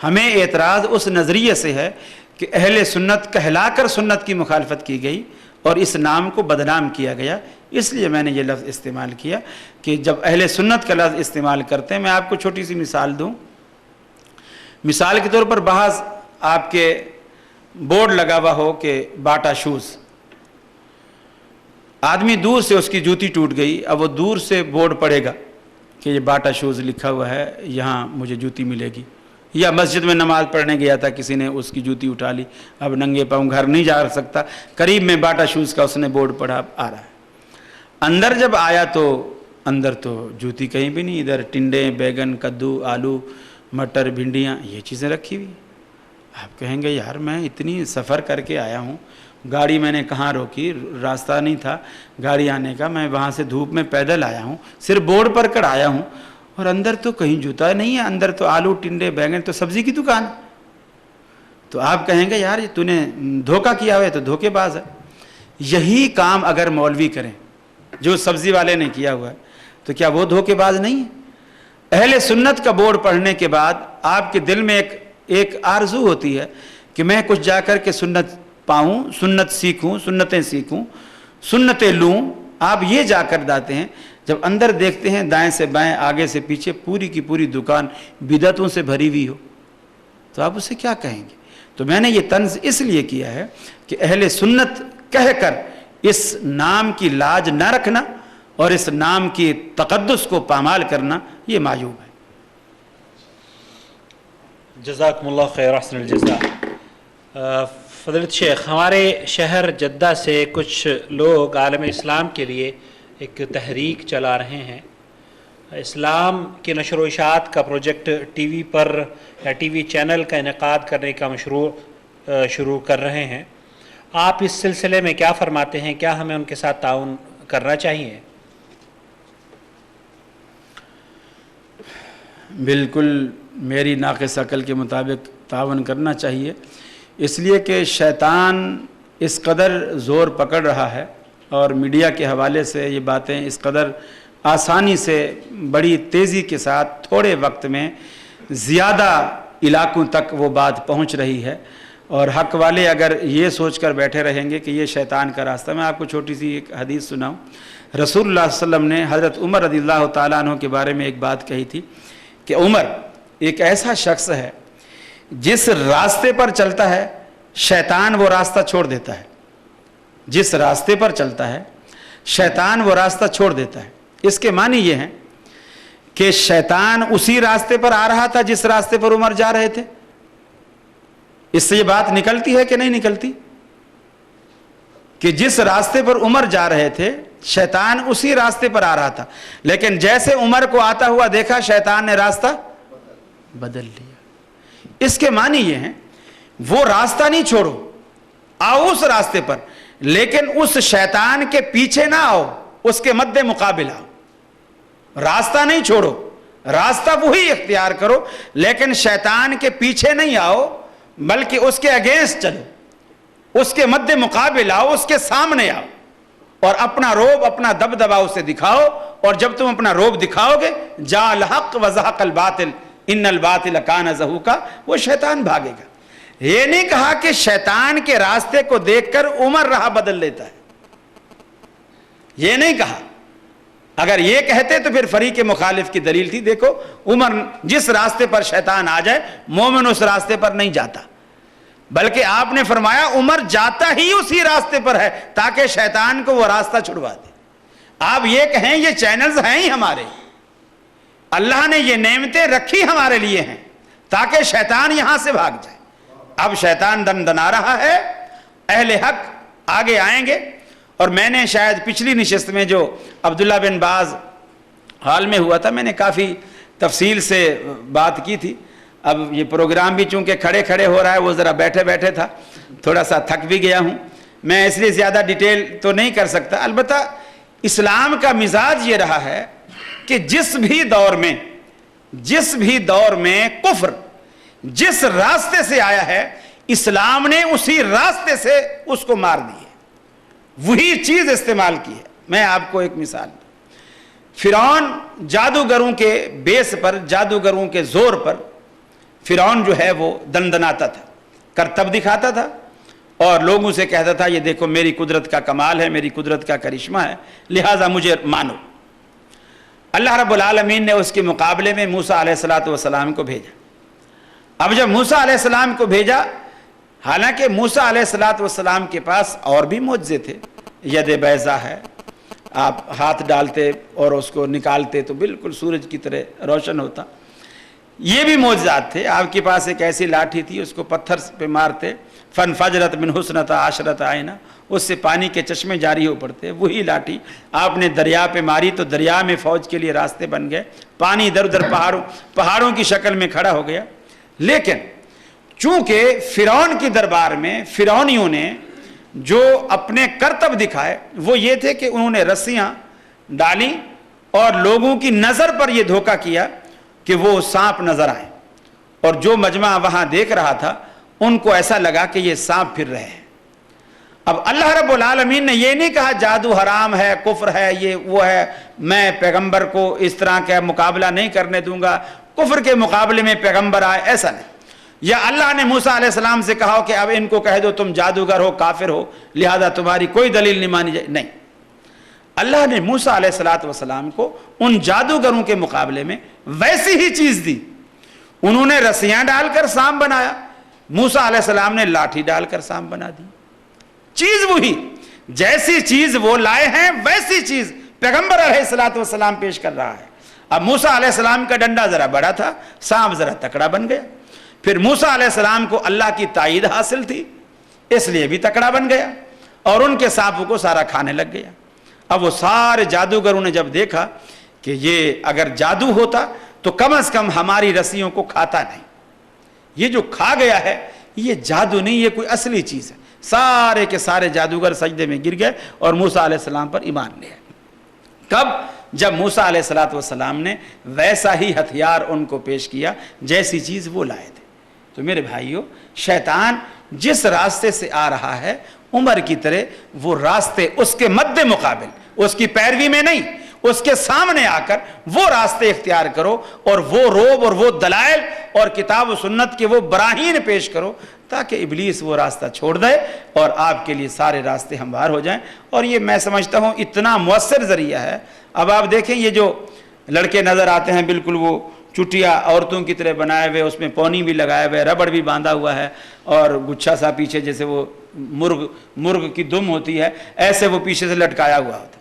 ہمیں اعتراض اس نظریے سے ہے کہ اہل سنت کہلا کر سنت کی مخالفت کی گئی اور اس نام کو بدنام کیا گیا۔ اس لیے میں نے یہ لفظ استعمال کیا کہ جب اہل سنت کا لفظ استعمال کرتے ہیں، میں آپ کو چھوٹی سی مثال دوں۔ مثال کے طور پر بعض آپ کے بورڈ لگا ہوا ہو کہ باٹا شوز، آدمی دور سے اس کی جوتی ٹوٹ گئی، اب وہ دور سے بورڈ پڑے گا کہ یہ باٹا شوز لکھا ہوا ہے، یہاں مجھے جوتی ملے گی۔ یا مسجد میں نماز پڑھنے گیا تھا، کسی نے اس کی جوتی اٹھا لی، اب ننگے پاؤں گھر نہیں جا سکتا، قریب میں باٹا شوز کا اس نے بورڈ پڑھا، آ رہا ہے۔ اندر جب آیا تو اندر تو جوتی کہیں بھی نہیں، ادھر ٹنڈے، بیگن، کدو، آلو، مٹر، بھنڈیاں، یہ چیزیں رکھی ہوئی۔ آپ کہیں گے یار میں اتنی سفر کر کے آیا ہوں، گاڑی میں نے کہاں روکی، راستہ نہیں تھا گاڑی آنے کا، میں وہاں سے دھوپ میں پیدل آیا ہوں، صرف بورڈ پر کر آیا ہوں، اور اندر تو کہیں جوتا نہیں ہے، اندر تو آلو، ٹنڈے، بیگن، تو سبزی کی دکان۔ تو آپ کہیں گے یار تو نے دھوکہ کیا ہوا ہے، تو دھوکے باز ہے۔ یہی کام اگر مولوی کریں جو سبزی والے نے کیا ہوا ہے تو کیا وہ دھوکے باز نہیں ہے؟ اہل سنت کا بورڈ پڑھنے کے بعد آپ کے دل میں ایک آرزو ہوتی ہے کہ میں کچھ جا کر کے سنت پاؤں، سنت سیکھوں، سنتیں سیکھوں، سنتیں لوں۔ آپ یہ جا کر داتے ہیں، جب اندر دیکھتے ہیں دائیں سے بائیں، آگے سے پیچھے پوری کی پوری دکان بدعتوں سے بھری ہوئی ہو تو آپ اسے کیا کہیں گے؟ تو میں نے یہ طنز اس لیے کیا ہے کہ اہل سنت کہہ کر اس نام کی لاج نہ رکھنا اور اس نام کی تقدس کو پامال کرنا یہ معیوب ہے۔ جزاکم اللہ خیر، احسن الجزاء۔ فضیلت شیخ، ہمارے شہر جدہ سے کچھ لوگ عالم اسلام کے لیے ایک تحریک چلا رہے ہیں، اسلام کی نشر و اشاعت کا پروجیکٹ ٹی وی پر یا ٹی وی چینل کا انعقاد کرنے کا مشروع شروع کر رہے ہیں۔ آپ اس سلسلے میں کیا فرماتے ہیں؟ کیا ہمیں ان کے ساتھ تعاون کرنا چاہیے؟ بالکل میری ناقص عقل کے مطابق تعاون کرنا چاہیے، اس لیے کہ شیطان اس قدر زور پکڑ رہا ہے اور میڈیا کے حوالے سے یہ باتیں اس قدر آسانی سے بڑی تیزی کے ساتھ تھوڑے وقت میں زیادہ علاقوں تک وہ بات پہنچ رہی ہے، اور حق والے اگر یہ سوچ کر بیٹھے رہیں گے کہ یہ شیطان کا راستہ۔ میں آپ کو چھوٹی سی ایک حدیث سناؤں۔ رسول اللہ صلی اللہ علیہ وسلم نے حضرت عمر رضی اللہ تعالیٰ عنہ کے بارے میں ایک بات کہی تھی کہ عمر ایک ایسا شخص ہے جس راستے پر چلتا ہے شیطان وہ راستہ چھوڑ دیتا ہے، جس راستے پر چلتا ہے شیطان وہ راستہ چھوڑ دیتا ہے۔ اس کے معنی یہ ہیں کہ شیطان اسی راستے پر آ رہا تھا جس راستے پر عمر جا رہے تھے۔ اس سے یہ بات نکلتی ہے کہ نہیں نکلتی کہ جس راستے پر عمر جا رہے تھے شیطان اسی راستے پر آ رہا تھا، لیکن جیسے عمر کو آتا ہوا دیکھا شیطان نے راستہ بدل لیا۔ اس کے معنی یہ ہیں وہ راستہ نہیں چھوڑو، آؤ اس راستے پر، لیکن اس شیطان کے پیچھے نہ آؤ، اس کے مد مقابل آؤ۔ راستہ نہیں چھوڑو، راستہ وہی اختیار کرو، لیکن شیطان کے پیچھے نہیں آؤ بلکہ اس کے اگینسٹ چلو، اس کے مد مقابل آؤ، اس کے سامنے آؤ، اور اپنا روب، اپنا دبدبا اسے دکھاؤ۔ اور جب تم اپنا روب دکھاؤ گے جاء الحق وزہق الباطل ان الباطل کان زہوقا، وہ شیطان بھاگے گا۔ یہ نہیں کہا کہ شیطان کے راستے کو دیکھ کر عمر راہ بدل لیتا ہے، یہ نہیں کہا۔ اگر یہ کہتے تو پھر فریق مخالف کی دلیل تھی، دیکھو عمر جس راستے پر شیطان آ جائے مومن اس راستے پر نہیں جاتا، بلکہ آپ نے فرمایا عمر جاتا ہی اسی راستے پر ہے تاکہ شیطان کو وہ راستہ چھڑوا دے۔ آپ یہ کہیں یہ چینلز ہیں ہی ہمارے، اللہ نے یہ نعمتیں رکھی ہمارے لیے ہیں تاکہ شیطان یہاں سے بھاگ جائے۔ اب شیطان دن دنا رہا ہے، اہل حق آگے آئیں گے اور میں نے شاید پچھلی نشست میں جو عبداللہ بن باز حال میں ہوا تھا میں نے کافی تفصیل سے بات کی تھی. اب یہ پروگرام بھی چونکہ کھڑے کھڑے ہو رہا ہے، وہ ذرا بیٹھے بیٹھے تھا، تھوڑا سا تھک بھی گیا ہوں میں، اس لیے زیادہ ڈیٹیل تو نہیں کر سکتا. البتہ اسلام کا مزاج یہ رہا ہے کہ جس بھی دور میں کفر جس راستے سے آیا ہے، اسلام نے اسی راستے سے اس کو مار دی ہے، وہی چیز استعمال کی ہے. میں آپ کو ایک مثال دوں. فرعون جادوگروں کے بیس پر، جادوگروں کے زور پر فرعون جو ہے وہ دندناتا تھا، کرتب دکھاتا تھا اور لوگوں سے کہتا تھا یہ دیکھو میری قدرت کا کمال ہے، میری قدرت کا کرشمہ ہے، لہٰذا مجھے مانو. اللہ رب العالمین نے اس کے مقابلے میں موسیٰ علیہ السلام کو بھیجا. اب جب موسیٰ علیہ السلام کو بھیجا، حالانکہ موسیٰ علیہ السلام کے پاس اور بھی معجزے تھے، ید بیضا ہے، آپ ہاتھ ڈالتے اور اس کو نکالتے تو بالکل سورج کی طرح روشن ہوتا، یہ بھی معجزات تھے. آپ کے پاس ایک ایسی لاٹھی تھی، اس کو پتھر پہ مارتے، فانفجرت من حسنتا عشرۃ عینہ، اس سے پانی کے چشمے جاری ہو پڑتے. وہی لاٹھی آپ نے دریا پہ ماری تو دریا میں فوج کے لیے راستے بن گئے، پانی ادھر ادھر پہاڑوں کی شکل میں کھڑا ہو گیا. لیکن چونکہ فرعون کی دربار میں فرعونیوں نے جو اپنے کرتب دکھائے وہ یہ تھے کہ انہوں نے رسیاں ڈالی اور لوگوں کی نظر پر یہ دھوکہ کیا کہ وہ سانپ نظر آئے، اور جو مجمع وہاں دیکھ رہا تھا ان کو ایسا لگا کہ یہ سانپ پھر رہے ہیں. اب اللہ رب العالمین نے یہ نہیں کہا جادو حرام ہے، کفر ہے، یہ وہ ہے، میں پیغمبر کو اس طرح کا مقابلہ نہیں کرنے دوں گا، کفر کے مقابلے میں پیغمبر آئے، ایسا نہیں. یا اللہ نے موسیٰ علیہ السلام سے کہا کہ اب ان کو کہہ دو تم جادوگر ہو، کافر ہو، لہذا تمہاری کوئی دلیل نہیں مانی جائے. نہیں، اللہ نے موسیٰ علیہ السلام کو ان جادوگروں کے مقابلے میں ویسی ہی چیز دی. انہوں نے رسیاں ڈال کر سانپ بنایا، موسیٰ علیہ السلام نے لاٹھی ڈال کر سانپ بنا دی. چیز وہی، جیسی چیز وہ لائے ہیں ویسی چیز پیغمبر علیہ السلام پیش کر رہا ہے. اب موسیٰ علیہ السلام کا ڈنڈا ذرا بڑا تھا، سانپ ذرا تکڑا بن گیا. پھر موسیٰ علیہ السلام کو اللہ کی تائید حاصل تھی، اس لیے بھی تکڑا بن گیا اور ان کے سانپوں کو سارا کھانے لگ گیا. اب وہ سارے جادوگروں نے جب دیکھا کہ یہ اگر جادو ہوتا تو کم از کم ہماری رسیوں کو کھاتا نہیں، یہ جو کھا گیا ہے یہ جادو نہیں، یہ کوئی اصلی چیز ہے. سارے کے سارے جادوگر سجدے میں گر گئے اور موسیٰ علیہ السلام پر ایمان لے آئے. کب؟ جب موسیٰ علیہ السلام نے ویسا ہی ہتھیار ان کو پیش کیا جیسی چیز وہ لائے تھے. تو میرے بھائیوں، شیطان جس راستے سے آ رہا ہے عمر کی طرح وہ راستے اس کے مد مقابل، اس کی پیروی میں نہیں، اس کے سامنے آ کر وہ راستے اختیار کرو اور وہ روب اور وہ دلائل اور کتاب و سنت کے وہ براہین پیش کرو تاکہ ابلیس وہ راستہ چھوڑ دے اور آپ کے لیے سارے راستے ہموار ہو جائیں. اور یہ میں سمجھتا ہوں اتنا مؤثر ذریعہ ہے. اب آپ دیکھیں یہ جو لڑکے نظر آتے ہیں بالکل وہ چٹیا عورتوں کی طرح بنائے ہوئے، اس میں پونی بھی لگائے ہوئے، ربڑ بھی باندھا ہوا ہے اور گچھا سا پیچھے جیسے وہ مرغ کی دم ہوتی ہے ایسے وہ پیچھے سے لٹکایا ہوا ہوتا.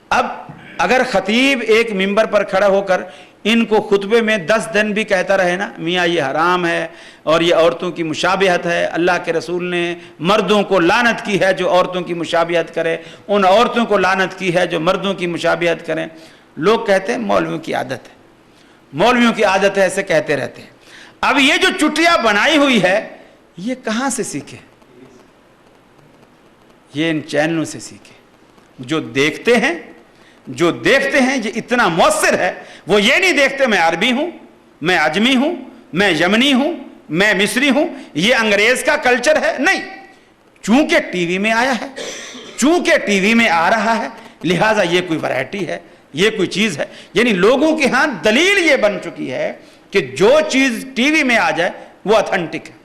اب اگر خطیب ایک ممبر پر کھڑا ہو کر ان کو خطبے میں 10 دن بھی کہتا رہے نا میاں یہ حرام ہے اور یہ عورتوں کی مشابہت ہے، اللہ کے رسول نے مردوں کو لعنت کی ہے جو عورتوں کی مشابہت کرے، ان عورتوں کو لعنت کی ہے جو مردوں کی مشابہت کریں. لوگ کہتے ہیں مولویوں کی عادت ہے، مولویوں کی عادت ہے، ایسے کہتے رہتے ہیں. اب یہ جو چٹیا بنائی ہوئی ہے یہ کہاں سے سیکھے؟ یہ ان چینلوں سے سیکھے جو دیکھتے ہیں یہ اتنا مؤثر ہے. وہ یہ نہیں دیکھتے میں عربی ہوں، میں عجمی ہوں، میں یمنی ہوں، میں مصری ہوں، یہ انگریز کا کلچر ہے. نہیں، چونکہ ٹی وی میں آیا ہے، چونکہ ٹی وی میں آ رہا ہے لہٰذا یہ کوئی ورائٹی ہے، یہ کوئی چیز ہے. یعنی لوگوں کے ہاں دلیل یہ بن چکی ہے کہ جو چیز ٹی وی میں آ جائے وہ اتھینٹک ہے.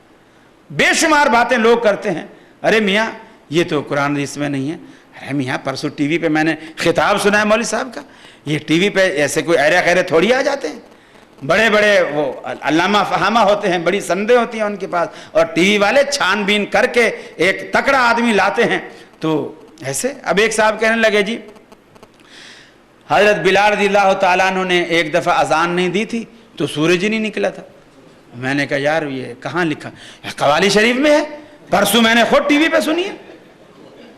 بے شمار باتیں لوگ کرتے ہیں، ارے میاں یہ تو قرآن حدیث میں نہیں ہے. ارے میاں پرسوں ٹی وی پہ میں نے خطاب سنا ہے مولوی صاحب کا، یہ ٹی وی پہ ایسے کوئی ایرے خیرے تھوڑی آ جاتے ہیں، بڑے بڑے وہ علامہ فہامہ ہوتے ہیں، بڑی سندیں ہوتی ہیں ان کے پاس، اور ٹی وی والے چھان بین کر کے ایک تکڑا آدمی لاتے ہیں. تو ایسے اب ایک صاحب کہنے لگے جی حضرت بلال رضی اللہ تعالیٰ عنہ نے ایک دفعہ اذان نہیں دی تھی تو سورج ہی نہیں نکلا تھا. میں نے کہا یار یہ کہاں لکھا؟ قوالی شریف میں ہے، پرسوں میں نے خود ٹی وی پہ سنی ہے.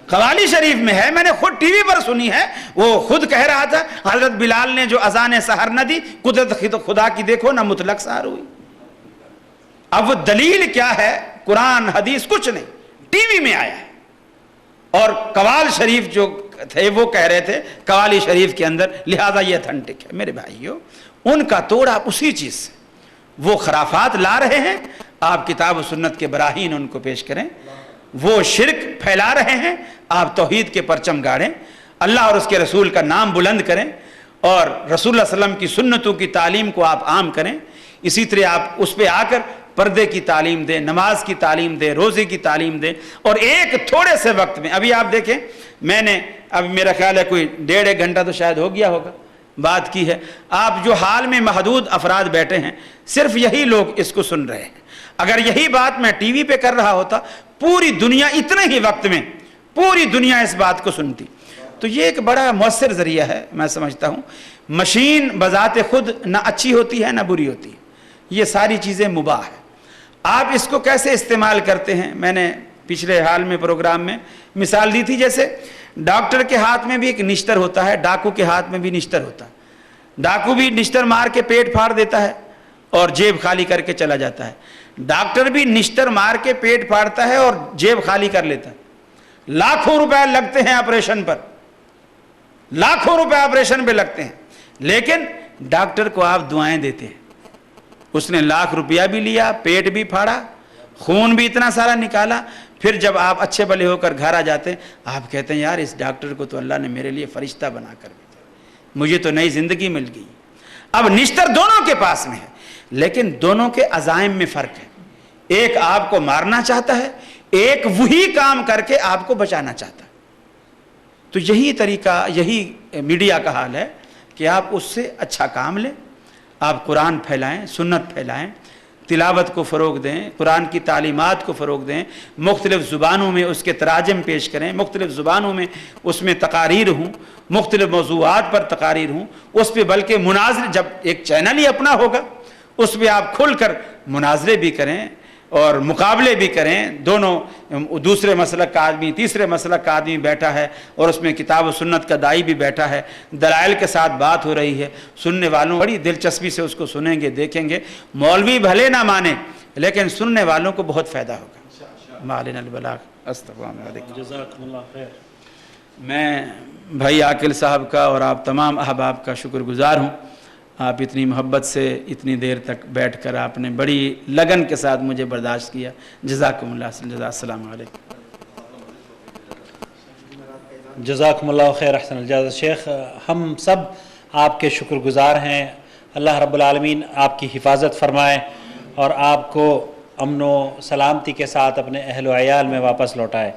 قوالی شریف میں ہے، میں نے خود ٹی وی پر سنی ہے، وہ خود کہہ رہا تھا حضرت بلال نے جو اذان سحر نہ دی، قدرت خدا کی دیکھو نہ مطلق سحر ہوئی۔ اب وہ دلیل کیا ہے؟ قرآن حدیث کچھ نہیں، ٹی وی میں آیا ہے۔ اور قوال شریف جو تھے وہ کہہ رہے تھے قوالی شریف کے اندر، لہذا یہ اتھنٹک ہے۔ میرے بھائیو، ان کا توڑ آپ اسی چیز سے، وہ خرافات لا رہے ہیں، آپ کتاب و سنت کے براہین ان کو پیش کریں، وہ شرک پھیلا رہے ہیں، آپ توحید کے پرچم گاڑیں، اللہ اور اس کے رسول کا نام بلند کریں، اور رسول اللہ صلی اللہ علیہ وسلم کی سنتوں کی تعلیم کو آپ عام کریں۔ اسی طرح آپ اس پہ آ کر پردے کی تعلیم دیں، نماز کی تعلیم دیں، روزے کی تعلیم دیں، اور ایک تھوڑے سے وقت میں، ابھی آپ دیکھیں میں نے اب میرا خیال ہے کوئی 1.5 گھنٹہ تو شاید ہو گیا ہوگا بات کی ہے، آپ جو حال میں محدود افراد بیٹھے ہیں صرف یہی لوگ اس کو سن رہے ہیں۔ اگر یہی بات میں ٹی وی پہ کر رہا ہوتا، پوری دنیا اتنے ہی وقت میں پوری دنیا اس بات کو سنتی۔ تو یہ ایک بڑا مؤثر ذریعہ ہے، میں سمجھتا ہوں۔ مشین بذات خود نہ اچھی ہوتی ہے نہ بری ہوتی ہے، یہ ساری چیزیں مباح ہیں۔ آپ اس کو کیسے استعمال کرتے ہیں؟ میں نے پچھلے حال میں پروگرام میں مثال دی تھی، جیسے ڈاکٹر کے ہاتھ میں بھی ایک نشتر ہوتا ہے، ڈاکو کے ہاتھ میں بھی نشتر ہوتا ہے۔ ڈاکو بھی نشتر مار کے پیٹ پھاڑ دیتا ہے اور جیب خالی کر کے چلا جاتا ہے، ڈاکٹر بھی نشتر مار کے پیٹ پھاڑتا ہے اور جیب خالی کر لیتا ہے۔ لاکھوں روپے لگتے ہیں آپریشن پر، لاکھوں روپے آپریشن پہ لگتے ہیں، لیکن ڈاکٹر کو آپ دعائیں دیتے ہیں۔ اس نے لاکھ روپیہ بھی لیا، پیٹ بھی پھاڑا، خون بھی اتنا سارا نکالا، پھر جب آپ اچھے بھلے ہو کر گھر آ جاتے ہیں، آپ کہتے ہیں یار اس ڈاکٹر کو تو اللہ نے میرے لیے فرشتہ بنا کر بھیجا، مجھے تو نئی زندگی مل گئی۔ اب نشتر دونوں کے پاس میں ہے، لیکن دونوں کے عزائم میں فرق ہے۔ ایک آپ کو مارنا چاہتا ہے، ایک وہی کام کر کے آپ کو بچانا چاہتا ہے۔ تو یہی طریقہ، یہی میڈیا کا حال ہے کہ آپ اس سے اچھا کام لیں، آپ قرآن پھیلائیں، سنت پھیلائیں، تلاوت کو فروغ دیں، قرآن کی تعلیمات کو فروغ دیں، مختلف زبانوں میں اس کے تراجم پیش کریں، مختلف زبانوں میں اس میں تقاریر ہوں، مختلف موضوعات پر تقاریر ہوں، اس پہ بلکہ مناظر، جب ایک چینل ہی اپنا ہوگا اس پہ آپ کھل کر مناظرے بھی کریں اور مقابلے بھی کریں، دونوں دوسرے مسلک کا آدمی تیسرے مسلک کا آدمی بیٹھا ہے اور اس میں کتاب و سنت کا دائی بھی بیٹھا ہے، دلائل کے ساتھ بات ہو رہی ہے، سننے والوں بڑی دلچسپی سے اس کو سنیں گے، دیکھیں گے، مولوی بھلے نہ مانے لیکن سننے والوں کو بہت فائدہ ہوگا۔ معلن البلاغ۔ السلام علیکم۔ جزاکم اللہ خیر۔ میں بھائی عاقل صاحب کا اور آپ تمام احباب کا شکر گزار ہوں، آپ اتنی محبت سے اتنی دیر تک بیٹھ کر آپ نے بڑی لگن کے ساتھ مجھے برداشت کیا، جزاکم اللہ۔ السلام علیکم۔ جزاکم اللہ خیر، احسن الجزا شیخ۔ ہم سب آپ کے شکر گزار ہیں، اللہ رب العالمین آپ کی حفاظت فرمائے اور آپ کو امن و سلامتی کے ساتھ اپنے اہل و عیال میں واپس لوٹائے۔